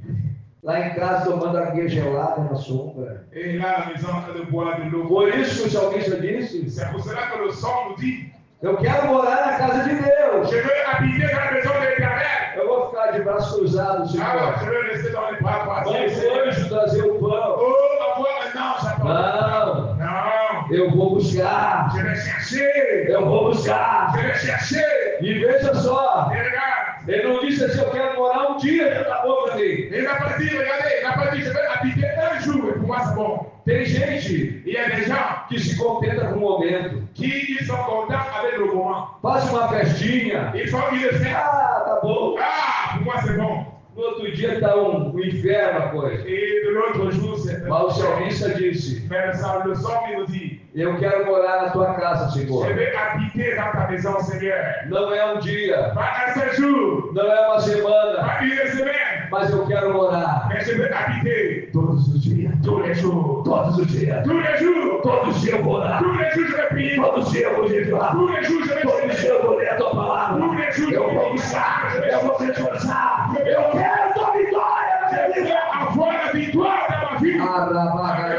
Lá em casa tomando aguinha gelada na sombra. Et là, à la maison, en train de boire de l'eau. Por isso que o salmista disse, C'est pour cela que le sang nous dit, eu quero morar na casa de Deus. je veux habiter dans la maison de l'Éternel. Eu vou ficar de braço cruzado, Ah, Senhor. je veux rester dans les bras croisés. Vamos o anjo trazer o pão. Oh, avoir un ange à toi. Não, Non, eu vou buscar. je vais chercher. Eu vou buscar. Je vais chercher. E veja só, Et regarde, ele não disse assim, eu quero morar um dia, já tá bom pra mim. il n'a pas dit, regardez, il n'a pas dit, je vais habiter un jour, et pour moi c'est bon. Tem gente Il y a des gens que se contenta com o momento. qui ils sont contents avec le moment. Faz uma festinha. Ils font une fête. Ah, tá bom. Ah, pour moi c'est bon. No outro dia tá um inferno a coisa. Et de l'autre jour, c'est Mas o salmista disse, mais le sang il nous dit, eu quero morar na tua casa, je Senhor. vais habiter dans ta maison, Seigneur. Não é um dia, Pas un seul jour, não é uma semana, pas une semaine, mas eu quero morar mais je vais habiter todos os dias. tous les jours. Todos os dias. Tous les jours, Todos os dias eu vou orar. tous les jours je vais prier. Todos os dias eu vou jejuar. Tous les jours je vais Todos os dias eu vou ler a tua palavra. Tous les jours Eu vou buscar. Eu vou me esforçar. Eu quero a tua vitória na minha je veux vida. avoir la victoire dans ma vie.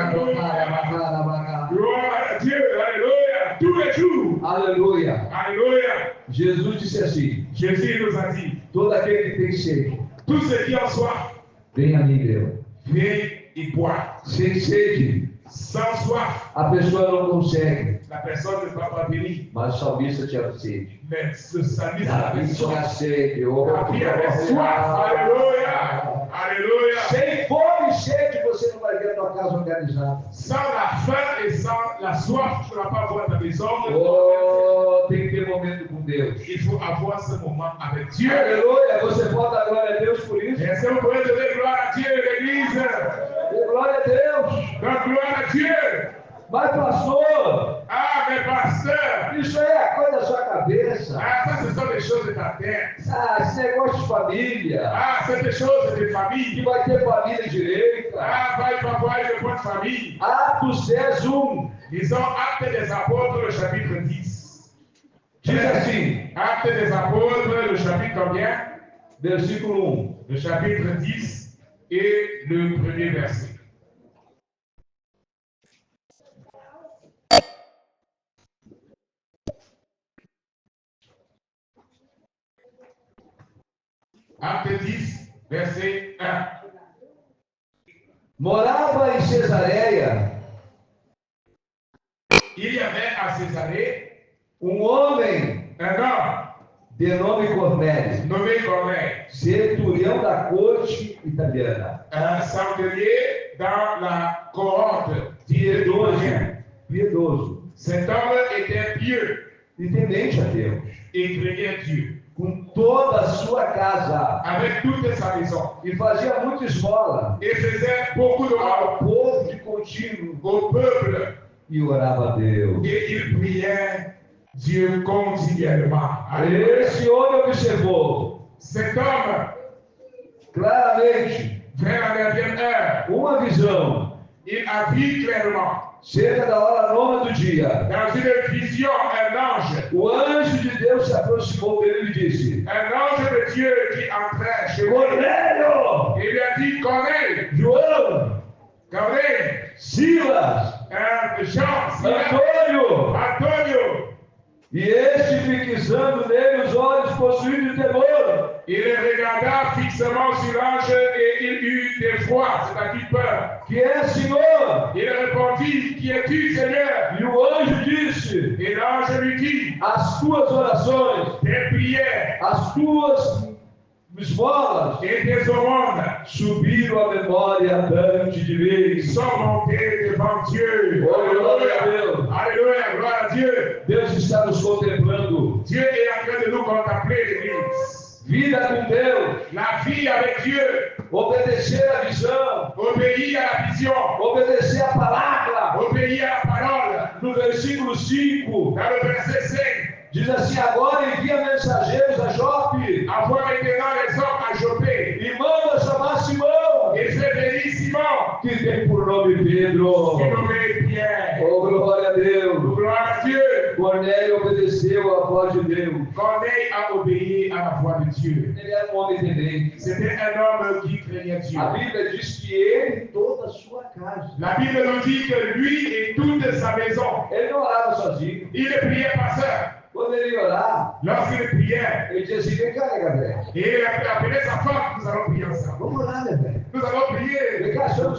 Gloire à Dieu, alléluia, tous les jours. Aleluia. Alléluia. Jesus disse assim, Jésus nous a dit, todo aquele que tem sede, tous ceux qui ont soif, venha a mim, beba. viens et bois. Sem sede, Sans soif, a pessoa não consegue, la personne ne va pas venir. mas o salmista tinha sede. Mais ce samedi, Davi c'est tinha soif. sede. Oh, Davi avait soif. Alléluia. Alléluia. Sem fome e sede, você não vai ver a tua casa organizada. Sans la faim et sans la soif, tu ne vas pas voir ta maison. Oh, tem que ter momento com Deus. Il faut avoir ce moment avec Dieu. Aleluia, você pode dar glória a Deus por isso. Est-ce que vous pouvez donner gloire à Dieu, l'Église? Dê glória a Deus. Donc, gloire à Dieu. Mas, pastor, Ah, mais pasteur, isso aí é coisa da sua cabeça. ah, ça, ce sont des choses de ta tête. Ah, esse negócio de família. Ah, c'est des choses de Que famille. vai ter família direita. Ah, va y avoir une bonne famille. Atos 10:1 Ils ont Actes des Apôtres, le chapitre 10. diz assim, Actes des Apôtres, le chapitre combien? versículo 1. Le chapitre 10 et le premier verset. Acte 10, verset 1. Morava em Cesareia Il y avait à Césarée homem un homme de nome Cornélio, nommé Corneille, centurião da corte italiana, un centurier dans la cohorte piedoso, italienne. piedoso Cet homme était pieux e temente a Deus, et craignait Dieu com toda a sua casa, avec toute sa maison. e fazia muita esmola Il faisait beaucoup de mal ao povo de contínuo au peuple e orava a Deus. et il priait Dieu continuellement. Alléluia. Esse homem observou Cet homme, claramente vers la 9e heure, uma visão, il a vu clairement cerca da hora 9 do dia. dans une vision un ange. O anjo de Deus se aproximou dele e disse: Un ange de Dieu qui entrait chez lui. Cornélio, Il lui a dit, Corneille, João, Corneille, Silas, Jean, Antônio. Antonio. E este, fixando nele os olhos, possuído de temor, Il regarda fixement sur l'ange et il eut d'effroi, c'est-à-dire peur. que é Senhor. Il répondit, qui es-tu, Seigneur? E o anjo disse: Et l'ange l'ange lui dit, as tuas orações, tes prières as tuas esmolas et tes offrandes subiram a memória ante de mim. sont montées devant Dieu. Oh, glória a Deus. Alléluia, gloire à Dieu. Deus está nos contemplando. Dieu est en train de nous contempler, l'Église. Vida com Deus, La vie avec Dieu, obedecer a visão, obéir à la vision, obedecer a palavra. obéir à la parole. No versículo 5, Dans le verset 5, diz assim: agora envia mensageiros a Jope envoie maintenant les hommes à Jopé e manda chamar Simão, et fais venir Simon, que tem por nome Pedro. qui nommé Pierre. Oh, glória a Deus. Gloire à Dieu. Cornélio obedeceu à voz de Deus. Corneille a obéi à la voix de Dieu. Ele era um homem temente. C'était un homme qui craignait Dieu. A Bíblia diz que ele e toda a sua casa. La Bible nous dit que lui et toute sa maison, Ele não orava sozinho. il ne priait pas seul. Quando ele ia orar, Lorsqu'il priait, ele dizia assim: vem cá, né, Gabriel? et il a appelé sa femme, nous allons prier ensemble. Vamos orar, né, velho? Nous allons prier. Vem cá, chama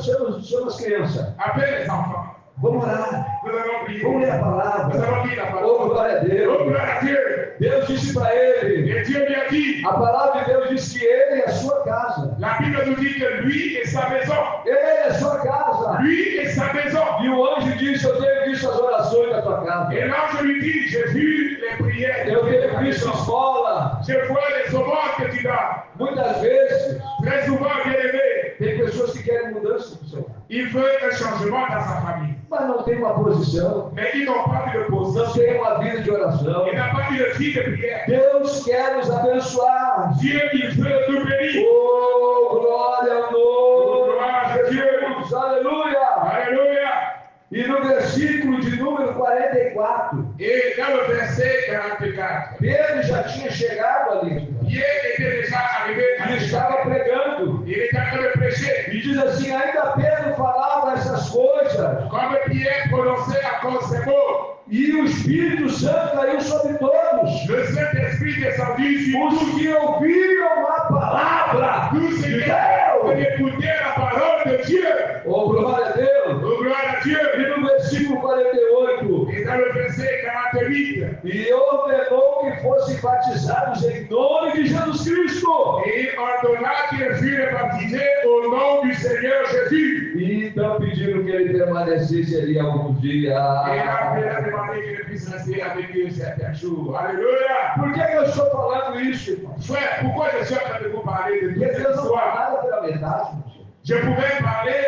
as crianças. Appelle les enfants. Vamos orar. Nous allons prier. Vamos ler a Nous palavra. allons lire la Oh, parole. glória a Oh, Deus. gloire à Dieu. Deus disse para ele. Et Dieu lui a dit, A palavra de Deus diz que ele e a sua casa. la Bible nous dit que lui et sa maison, Ele e a sua casa. lui et sa maison. E o anjo disse: eu tenho visto as orações da tua casa. Et l'ange lui dit, j'ai vu les prières de Eu ta tenho visto maison. esmola. Je vois les offrandes que tu donnes. Muitas vezes, Très souvent, bien aimé, tem pessoas que querem mudança no seu lar, il veut un changement dans sa famille. mas não tem uma posição, Mais ils n'ont pas de não position. tem uma vida de oração. Il n'a pas eu de vie de prière. Deus quer nos abençoar. Dieu, il veut nous bénir. Oh, glória ao nome Glória a de Jesus. Aleluia. Alléluia. E no versículo de número 44, Et dans le verset 44, Pedro já tinha chegado ali. Pierre était déjà arrivé à Ele estava Jérusalem. pregando. Il était en train de prêcher. E diz assim: ainda Pedro falava essas coisas, Comme Pierre prononçait encore ces mots, e o Espírito Santo caiu sobre todos. le Saint-Esprit descendit sur Os que ouviram a palavra tous ceux de qui Deus. écoutaient la parole de Dieu. Oh, glória a Deus. Oh, gloire à Dieu. E no versículo 48, Et dans le verset 48, e ordenou que fossem batizados em nome de Jesus Cristo. et il ordonna qu'ils furent baptisés au nom du Seigneur Jésus. E então pediram que ele permanecesse ali alguns dias. Et il a demandé qu'il puisse rester avec eux certains jours. Alléluia. Por que eu estou falando isso, irmão? Frère, pourquoi je suis en train de vous parler de toute Porque cette Deus não faz histoire? nada pela metade, meu senhor. Je pouvais parler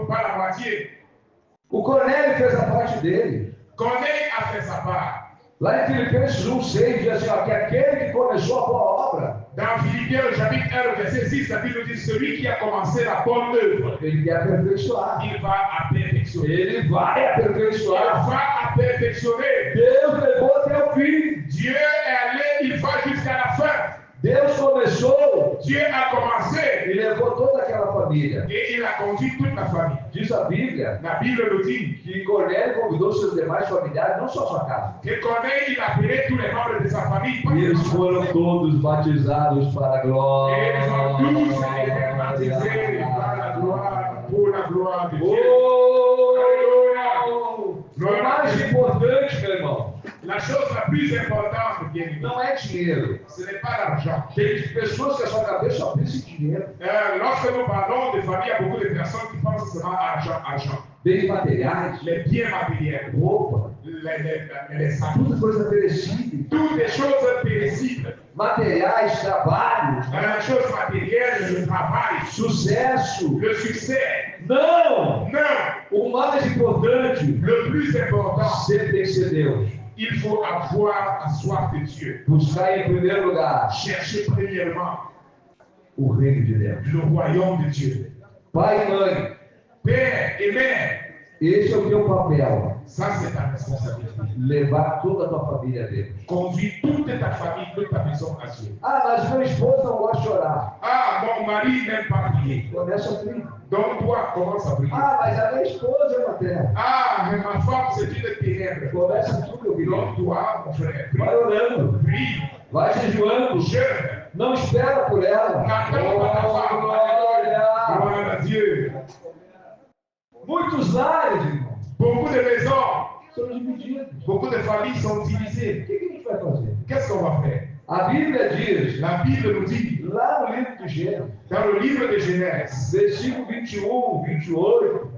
par la moitié. O Cornélio fez a parte dele. Corneille a fait sa part. Lá em Filipenses 1,6 diz assim: ó, que aquele que começou a boa obra, Dans Philippiens, au chapitre 1, le verset 6, la Bible dit celui qui a commencé la bonne œuvre, ele quer aperfeiçoar. il va à perfectionner. Ele vai Il aperfeiçoar. va à perfectionner. Deus levou até o fim. Dieu est allé, il va jusqu'à la fin. Deus começou Dieu a commencé e levou toda aquela família. et il a conduit toute la famille. Diz a Bíblia La Bible nous dit que Cornélio convidou seus demais familiares, não só sua casa. que Corneille, il a appelé tous les membres de sa famille. E eles foram todos batizados para a glória. Et ils ont tous été baptisés par la gloire, pour la gloire de Dieu. Oh! O mais importante, meu irmão, La chose la plus importante, bien aimé, não é dinheiro. ce n'est pas l'argent. Tem pessoas que a sua cabeça só pensa em dinheiro. Lorsque nous parlons de famille, il y a beaucoup de personnes qui pensent seulement argent, argent. Bens materiais, Les biens matériels, roupa, les sacs, tudo coisa perecível. toutes les choses périssables. Materiais, trabalho, La chose matérielle, le travail, sucesso. le succès. Não! Non, O mais importante le plus important, sempre tem que ser Deus. il faut avoir la soif de Dieu. Buscar em primeiro lugar Chercher premièrement o reino de Deus. le royaume de Dieu. Pai e mãe, Père et mère, esse é o teu papel. ça c'est ta responsabilité. Levar toda a tua família a Deus. Conduis toute ta famille, toute ta maison à Dieu. Ah, mas meu esposo não gosta de orar. Ah, mon mari n'aime pas prier. Começa a prier. Donc toi, commence à prier. Ah, mas a minha esposa é uma terra. Ah, mais ma femme, c'est une ténèbre. Começa tudo, meu querido. Donc toi, mon frère, Vai prie. orando. Prie. Vai jejuando. Jeûne. Não espera por ela. N'attends pas ta femme. Glória. Gloire à Dieu. Muitos lares, irmão, Beaucoup de maisons são divididos. Beaucoup de familles sont O divisées. que a gente vai fazer? Qu'est-ce qu'on va faire? A Bíblia diz, La Bible nous dit, lá no livro de Gênesis, dans le livre de Genèse, versículo 21, 28,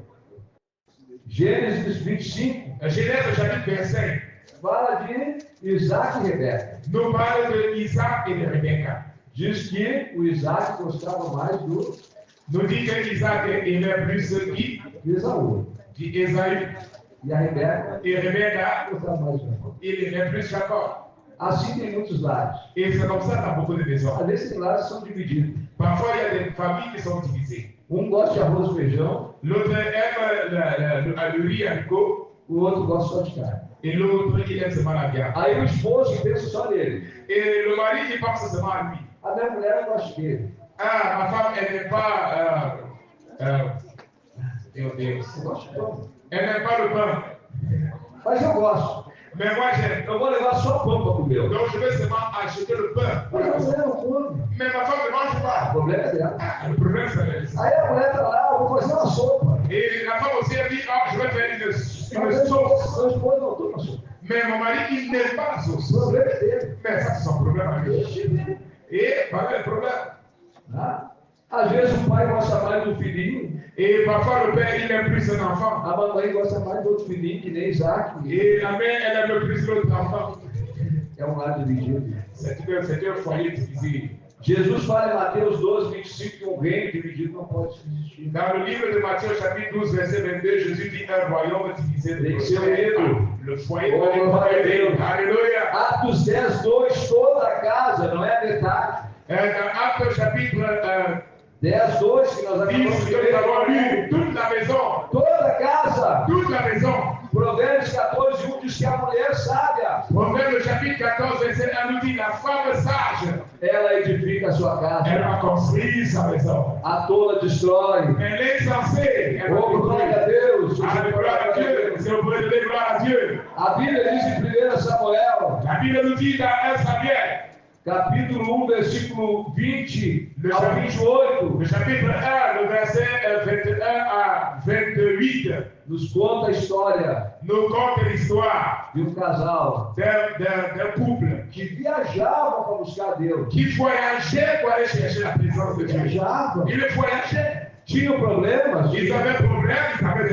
Gênesis 25, Genèse chapitre 25, fala de Isaac e Rebeca. nous parle de Isaac et de Rebecca. Diz que o Isaac gostava mais do Nous dit que Isaac aimait plus qui? de Esaú. Esaü. E a Rebeca Et Rebecca, gostava mais de Jacó. il aimait plus Jacob. Assim tem muitos lares. Et c'est comme ça dans beaucoup de maisons. Às vezes, tem lares que são divididos. Parfois, il y a des familles qui sont divisées. Um gosta de arroz e feijão, L'autre aime le riz haricot o outro gosta só de carne. et l'autre, il aime seulement la viande. Aí o esposo pensa só nele. Et le mari, il pense seulement à lui. A minha mulher não gosta de queijo. Ah, ma femme, elle n'aime pas. Meu Deus. Eu gosto de pão. Elle n'aime pas le pain. Mas eu gosto. Mais moi, j'aime. Eu vou levar só pão para comer. Donc, je vais seulement acheter le pain. Mas a mulher não come. Mais ma femme ne mange O pas. problema é dela. Ah, le problème, c'est ça. Aí a mulher está lá, eu vou fazer uma sopa. Et la femme aussi, elle dit, ah, je vais faire une Mas sauce. meu esposo não toma sopa. Mais mon mari, il n'aime pas la O sauce. problema é dele. Mais ça, c'est son problème à lui. Ixi, né? Et voilà le problème. Ah, às vezes o pai gosta mais do filhinho, Et parfois, le père, il aime plus son enfant. a mamãe gosta mais do outro filhinho, que nem Isaac. Et la mère, elle aime plus l'autre enfant. É um lado dividido. C'est un foyer divisé. Jesus fala em Mateus 12, 25 que um reino dividido não pode existir. Dans le livre de Matthieu, chapitre 12, verset 22, Jésus dit un royaume divisé de Tem que ser unido. le foyer Oh, glória a Deus. Alléluia. Atos 10, 2, toda a casa, não é a metade. Dans Actes chapitre 10, 2, que nós 10, acabamos de nous avons lu ler. toute la maison. Toda a casa. Toute la maison. Provérbios 14, 1 diz que a mulher sábia, Proverbe chapitre 14, verset 1 nous dit la femme sage, ela edifica a sua elle casa. va construire sa maison. A tola destrói. Elle est censée, elle va Oh, glória a construire. Deus. Ah, gloire à Dieu, c'est au point de dire gloire à Dieu. A Bíblia diz em 1 Samuel, La Bible nous dit dans 1 Samuel, capítulo 1, versículo 20 Le ao chapitre- 28, le chapitre 1, le verset 21 à 28, nos conta a história nous conte l'histoire de um casal d'un couple que viajavam para buscar Deus. qui voyageait pour aller chercher la présence de Dieu. Viajavam. Ils voyageaient. Tinham problemas, Ils avaient des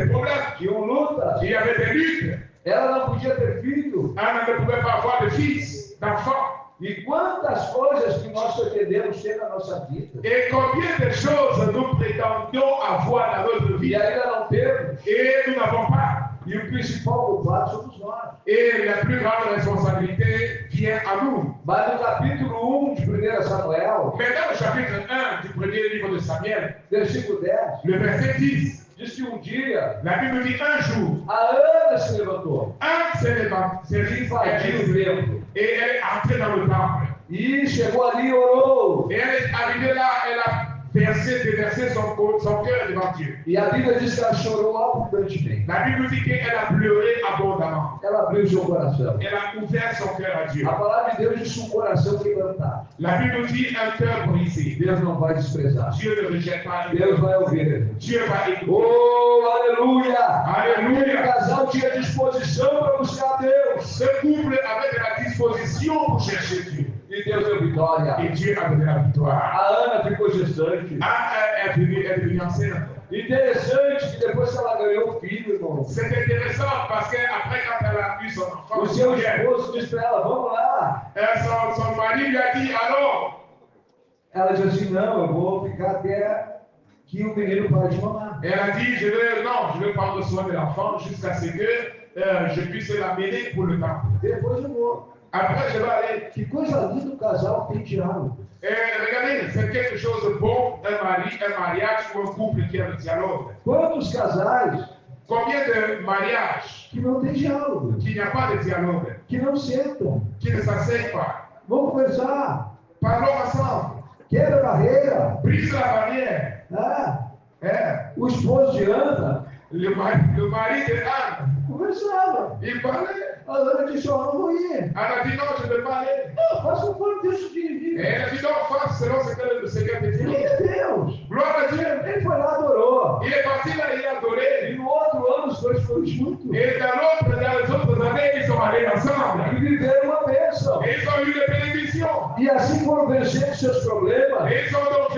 problèmes, tinham lutas. il y avait des luttes. Ela não podia ter filho. Anna ne pouvait pas avoir de fils, d'enfants. E quantas coisas que nós pretendemos ter na nossa vida. Et combien de choses nous prétendions avoir dans notre E vie ainda não temos. et nous n'avons pas. E o principal culpado somos nós. Et la plus grande responsabilité vient à nous. Mas no capítulo 1 de 1 Samuel, Mais dans le chapitre 1 du premier livre de Samuel, versículo 10, le verset 10, diz que um dia la Bible dit un jour, a Ana se levantou un s'est levé, invadiu o templo. et elle est entrée dans le temple. E chegou ali e orou. Et elle est arrivée là, elle a déversé son cœur devant Dieu. E a Bíblia diz que ela chorou abundantemente. La Bible dit qu'elle a pleuré abondamment. Ela abriu seu coração. Elle a ouvert son cœur à Dieu. A palavra de Deus diz um coração quebrantado. La Bible dit un cœur brisé. Deus não vai desprezar. Dieu ne rejette pas. Deus vai ouvir. Dieu va écouter. Oh, aleluia! Alléluia. O casal tinha disposição para buscar Deus. Ce couple avait de la disposition pour chercher Dieu. E Deus deu vitória. Et Dieu a donné la victoire. A Ana ficou gestante. Anne est devenue enceinte. Interessante que depois que ela ganhou o filho, irmão, C'est intéressant parce qu'après, quand elle a eu son enfant, o seu esposo disse para ela, vamos lá. son mari lui a dit, alors, Ela disse assim, não, eu vou ficar até que o menino pare de mamar. elle a dit, je vais prendre soin de l'enfant jusqu'à ce que je puisse l'amener pour le temps. Depois eu vou. Après, je vais aller. Que coisa linda o casal tem diálogo. Regardez, c'est quelque chose de bon, un mariage ou un couple qui a le dialogue. Quantos casais Combien de mariages que não tem diálogo, qu'il n'y a pas de dialogue, que não sentam, qui ne s'asseyent pas? vão conversar, Parlons ensemble. quebra a barreira. Brise la barrière. Ah, o esposo de Ana Le mari de Anne, conversava. il parlait. A Ana disse, ó, não vou ir. Anne a dit, non, je ne vais pas aller. Não, faça conforme Deus te Et dirigir. elle a dit, non, fasse selon ce qu'elle te dit. Glória a Deus. Gloire à Dieu. Ele foi lá, adorou. Il est parti là, il a adoré. E no outro ano os dois foram juntos. Et dans bênção. Et ils ont eu des bénédictions. E assim foram vencendo seus problemas. Et ils ont donc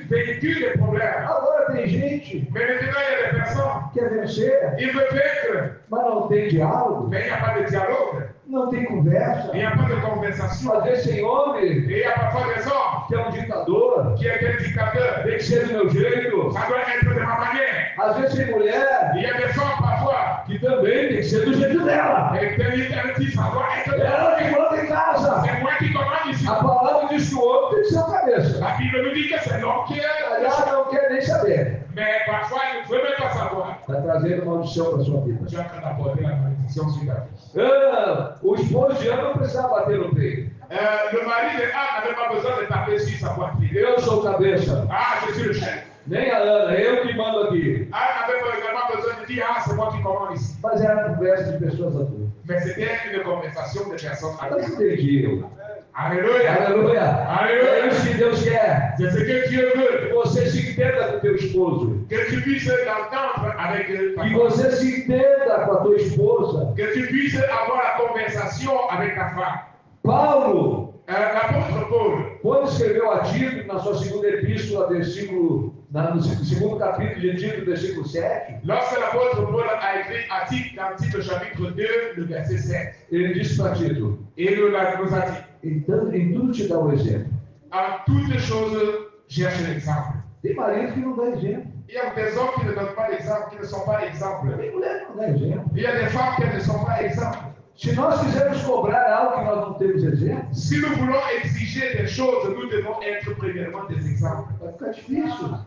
vécu des problèmes. Agora tem gente Mais maintenant, il y a des personnes, que quer vencer, ils veulent vaincre, mas não tem diálogo, mais il n'y a pas de dialogue, não tem conversa. il n'y a pas de conversation. Às vezes tem homem Et il y a parfois des hommes que é um ditador, qui est un dictateur. tem que ser do meu jeito. Ça doit être de ma manière. Às vezes tem mulher Il y a des femmes parfois que também tem que ser do jeito dela. et elles disent ça doit être de ma Ela que manière. manda em casa. C'est moi qui commande ici. A palavra diz que o homem tem que ser a cabeça. La Bible nous dit que c'est l'homme qui est. Aliás, não quer nem saber. Mais parfois, il ne veut même pas savoir. Está trazendo maldição para sua vida. Tu es en train d'apporter la malédiction sur ta vie. O esposo de Ana não precisava bater no peito. Le mari de Anne n'avait pas besoin de taper sur sa poitrine. Eu sou cabeça. Ah, je suis le chef. Nem a Ana, eu que mando aqui. Anne n'avait pas également besoin de dire, ah, c'est moi qui commande ici. Mas era conversa de pessoas adultas. Mais c'était une conversation de personnes Mas adultes. entendiam. Alléluia. Aleluia. É Alléluia. isso que Deus quer. C'est ce que Dieu veut. Que você se entenda com o teu esposo. Que tu puisses t'entendre avec ta Que femme. você se entenda com a tua esposa. Que tu puisses avoir la conversation avec ta femme. Paulo, L'apôtre Paul, quando escreveu a Tito, na sua segunda epístola, no segundo capítulo de Tito, versículo 7, lorsque l'apôtre Paul a écrit à Tite, dans Tite chapitre 2, le verset 7, ele disse para Tito, il nous a dit, então, em tudo te dá um exemplo. en toutes choses, cherche l'exemple. Tem marido que não dá exemplo. Il y a des hommes qui ne donnent pas l'exemple, qui ne sont pas exemples. Tem mulher que não dá exemplo. Il y a des femmes qui ne sont pas exemples. Se nós quisermos cobrar algo que nós não temos exemplo, Si nous voulons exiger des choses, nous devons être premièrement des exemples. vai ficar difícil.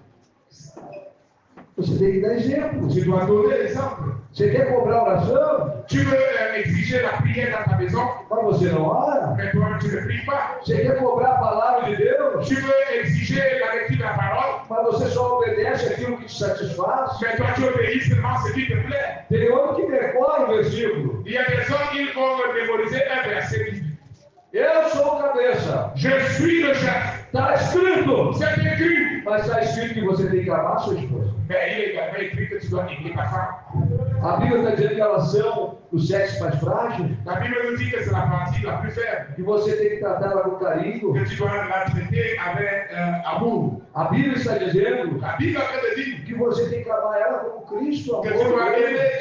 Você tem que dar exemplo. Tu dois donner l'exemple. Você quer cobrar oração, Tu veux exiger la prière dans ta maison, mas você não ora. mais toi tu ne pries pas. Você quer cobrar a palavra de Deus, Tu veux exiger la lecture de la parole, mas você só obedece aquilo que te satisfaz. mais toi tu obéis seulement ce qui te plaît. Tem homem que decora o versículo. Il y a des hommes qui vont mémoriser un verset biblique. Eu sou cabeça. Je suis le chef. Está escrito. C'est écrit. Mas está escrito que você tem que amar sua esposa. Mais il est également écrit que tu dois aimer ta femme. A Bíblia está dizendo que elas são o sexo mais frágil. La Bible nous dit que c'est la partie la plus faible, Que você tem que tratá-la com carinho. que tu dois la traiter avec amour. A Bíblia está dizendo La Bible a fait de dire que você tem que amar ela como Cristo amou. que tu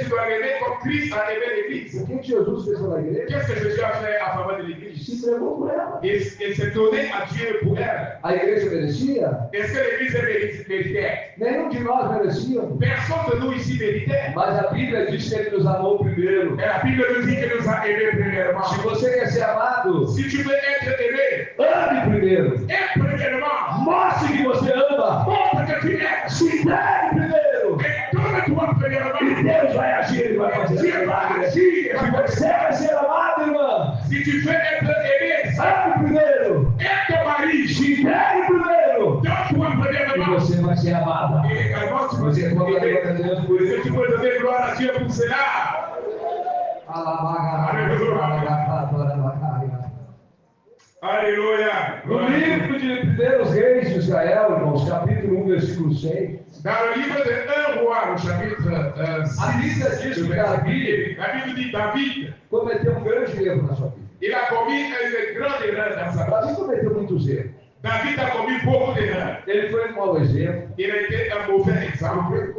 dois aimer comme Christ a aimé l'Église. O que Jesus fez pela igreja? Qu'est-ce que Jésus a fait à faveur de l'Église? Se entregou por ela. Il s'est donné à Dieu pour elle. A igreja merecia? Est-ce que l'Église méritait? Nenhum de nós merecíamos. Personne de nous ici méritait. Mas a Bíblia diz que ele nos amou primeiro. Mais la Bible nous dit qu'il nous a aimés premièrement. Se você quer ser amado, Si tu veux être aimé, ame primeiro. aime premièrement. Mostre que você ama. Montre que tu aimes. Se entregue primeiro. Et donne-toi E premièrement. Deus vai agir, ele vai fazer. Dieu va agir. Se você quer ser amado, irmã, Si tu veux être aimé, ame primeiro. aime ton mari. Se entregue primeiro. Donne-toi E premièrement. você vai ser amada. Et également, tu peux Você être pode aimé. glória a Deus por Et isso. tu peux donner gloire à Dieu pour cela. Alléluia. No livro de 1 Reis de Israel, irmãos, capítulo 1, versículo 6, Dans le livre de 1 roi, au chapitre a Bíblia diz que Davi la Bible dit David, cometeu um grande erro na sua vida. il a commis une grande erreur dans sa vie. Davi cometeu muitos erros. David a commis beaucoup d'erreurs. Ele foi um mau exemplo. Il a été un mauvais exemple.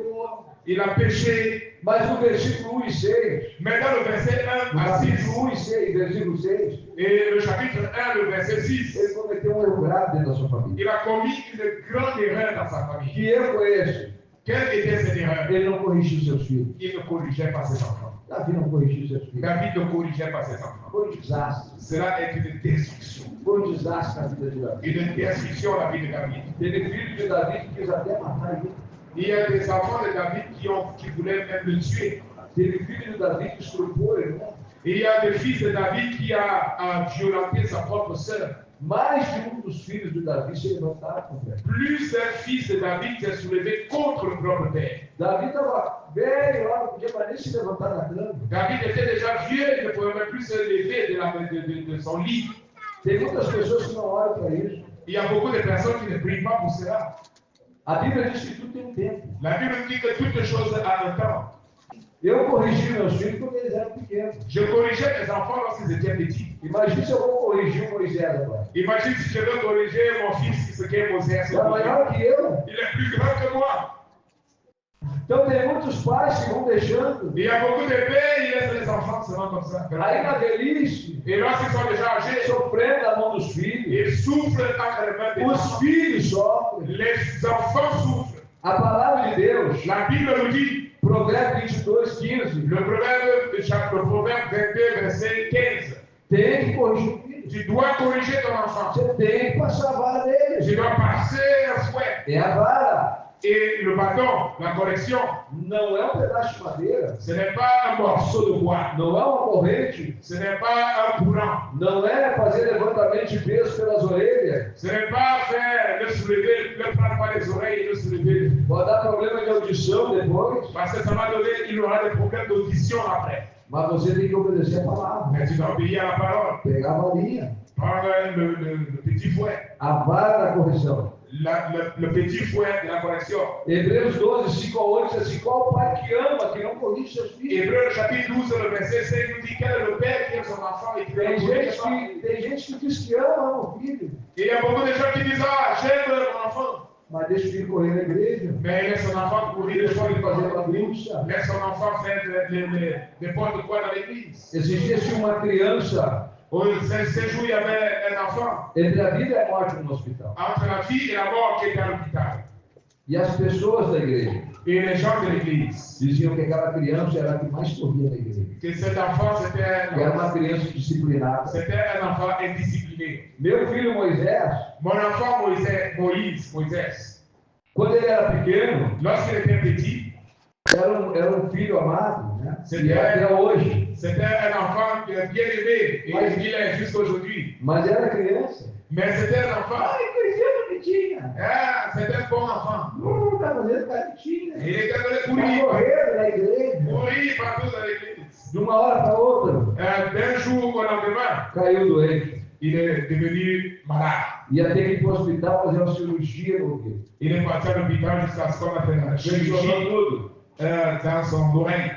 Il a péché. Mas no versículo 1 e 6, Mais dans le verset 1 no à 6, capítulo 1 e 6, versículo 6, et le chapitre 1, le verset 6, ele cometeu um erro grave dentro da sua família. il a commis une grande erreur dans sa famille. Que erro foi esse? Quelle était cette erreur? Ele não corrigiu seus filhos. Il ne corrigeait pas ses enfants. Davi não corrigiu seus filhos. David ne corrigeait pas ses enfants. Foi um desastre. Cela est une destruction. Foi um desastre na vida de Davi. Une destruction à la vie de David. Teve filho de Davi que quis até matar ele. Il y a des enfants de David qui voulaient même le tuer. Teve filho de Davi que estrupou ele. Il y a des fils de David qui a violenté sa propre sœur. Mais de dos filhos de Davi se levantaram contra ele. Plus d'un fils de David s'est soulevé contre le propre père. Davi estava velho lá, não podia mais nem se levantar da cama. David était déjà vieux, il ne pouvait même plus se lever de son lit. Tem muitas pessoas que não olham para isso. Il y a beaucoup de personnes qui ne prient pas pour cela. A Bíblia diz que tudo tem um tempo. La Bible dit que toute chose a un temps. Eu corrigi meus filhos quando eles eram pequenos. Je corrigeais mes enfants lorsqu'ils étaient petits. Imagina se eu vou corrigir o Moisés agora. Imagine si je veux corriger mon fils, ce qu'est Mosès. Ele é maior que eu. Il est plus grand que moi. Então tem muitos pais que vão deixando. Il y a beaucoup de pères, ils laissent les enfants seulement comme ça. Aí na velhice, Et lorsqu'ils sont déjà âgés, sofrendo a mão dos filhos. ils souffrent entre les mains des Os enfants. filhos sofrem. Les enfants souffrent. A palavra de Deus, La Bible nous dit, Provérbio 22:15, le proverbe 22, verset 15, tem que corrigir o filho. tu dois corriger ton enfant. Você tem que passar a vara dele. Tu dois passer un fouet. É a vara. Et le bâton, la correction, Não é um pedaço de madeira. ce n'est pas un morceau de bois. Não é uma corrente. Ce n'est pas un courant. Não é fazer levantamento de peso pelas orelhas. Ce n'est pas faire le soulever, le prendre par les oreilles et le soulever. Pode dar problema de audição depois. Parce que ça va donner, il aura des problèmes d'audition après. Mas você tem que obedecer a palavra. Mais tu dois obéir à la parole. Pegar a varinha. Prendre le petit fouet. A vara da correção. Le petit fouet de la correction. Hebreus 12:5-8 diz assim: qual pai que ama, que não corrige seus filhos? Hébreu chapitre 12, le verset 5 nous dit quel est le père qui aime son enfant et qui veut le corriger. Tem gente que diz que ama o filho, Et il y a beaucoup de gens qui disent, ah, j'aime mon enfant. mas deixa o filho correr na igreja. Mais il laisse son enfant courir Deixa devant ele fazer l'église. bagunça. Laisse son enfant faire des portes de quoi dans l'église. Esses dias tinha uma criança Ce jour, il y avait un enfant entre a vida e a morte no hospital. entre la vie et la mort qui était à l'hôpital. E as pessoas da igreja Et les gens de l'église, diziam que aquela criança era a que mais corria na igreja. que cet enfant, Era uma criança disciplinada. c'était un enfant indiscipliné. Meu filho Moisés, Mon enfant Moïse, quando ele era pequeno, lorsqu'il était petit, era um filho amado, né? Sim. E até hoje. c'était un enfant bien aimé, et il est jusqu'aujourd'hui. Mas era criança. Mais c'était un enfant, Cresceu bonitinha. c'était un bon enfant. Tá fazendo caretinha. Il était dans le Tá courir, correndo na igreja. courir partout dans l'église. De uma hora para outra, D'un jour au lendemain, caiu doente. il est devenu malade. Ia ter que ir para o hospital fazer uma cirurgia no ouvido. Il est parti à l'hôpital jusqu'à ce qu'on a fait la Fechou chirurgie tudo. dans son oreille.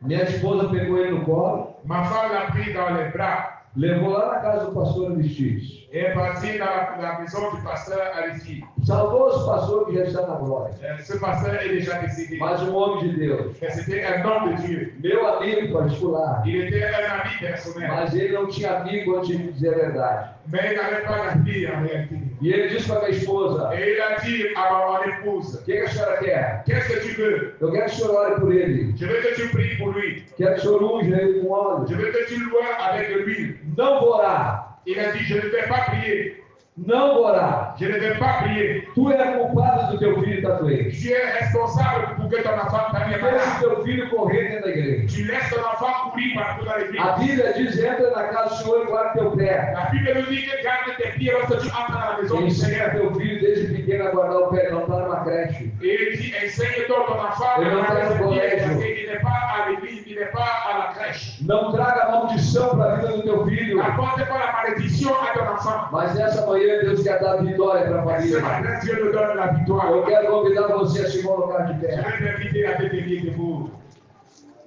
Minha esposa pegou ele no colo, Ma femme l'a pris dans les bras levou lá na casa do pastor Aristides. et est parti dans la maison du pasteur Aristide. Saudoso pastor que já está na glória. Ce pasteur est déjà décédé. Mas um homem de Deus. Mais c'était un homme de Dieu. Meu amigo particular. Il était un ami personnel. Mas ele não tinha amigo antes de dizer a verdade. Mais il n'avait pas d'amis en réalité. E ele disse para minha esposa: Et il a dit à mon épouse, o que a senhora quer? qu'est-ce que tu veux? Eu quero que o senhor ore por ele. Je veux que tu pries pour lui. Quero que o senhor unja ele com óleo. Je veux que tu lois avec de l'huile. Não vou orar. Il a dit, je ne vais pas prier. Não vou orar. Je ne vais pas prier. Tu é culpado do teu filho estar doente. Tu es responsable pour que ton enfant t'aille Deixa malade. o teu filho correr dentro da igreja. Tu laisses ton enfant courir partout dans l'église. A Bíblia diz: entra na casa do Senhor e guarda teu pé. La Bible nous dit que garde tes pieds lorsque tu entres dans la maison du Ensina Seigneur. teu filho desde pequeno a guardar o pé, não está numa creche. Et il dit, enseigne donc ton enfant Il à non garder traga ses no pieds, colégio. parce qu'il n'est pas à l'église, il n'est pas à la crèche. Não traga maldição para a vida do teu filho. N'apporte pas la malédiction à ton enfant. Mas nessa manhã Deus quer dar vitória para a Et ce família. matin, Dieu nous donne la victoire. Eu quero convidar você a se colocar de Je pé. vais t'inviter à te tenir debout.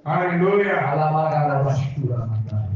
Alléluia. Alamarada, bastura, mandada.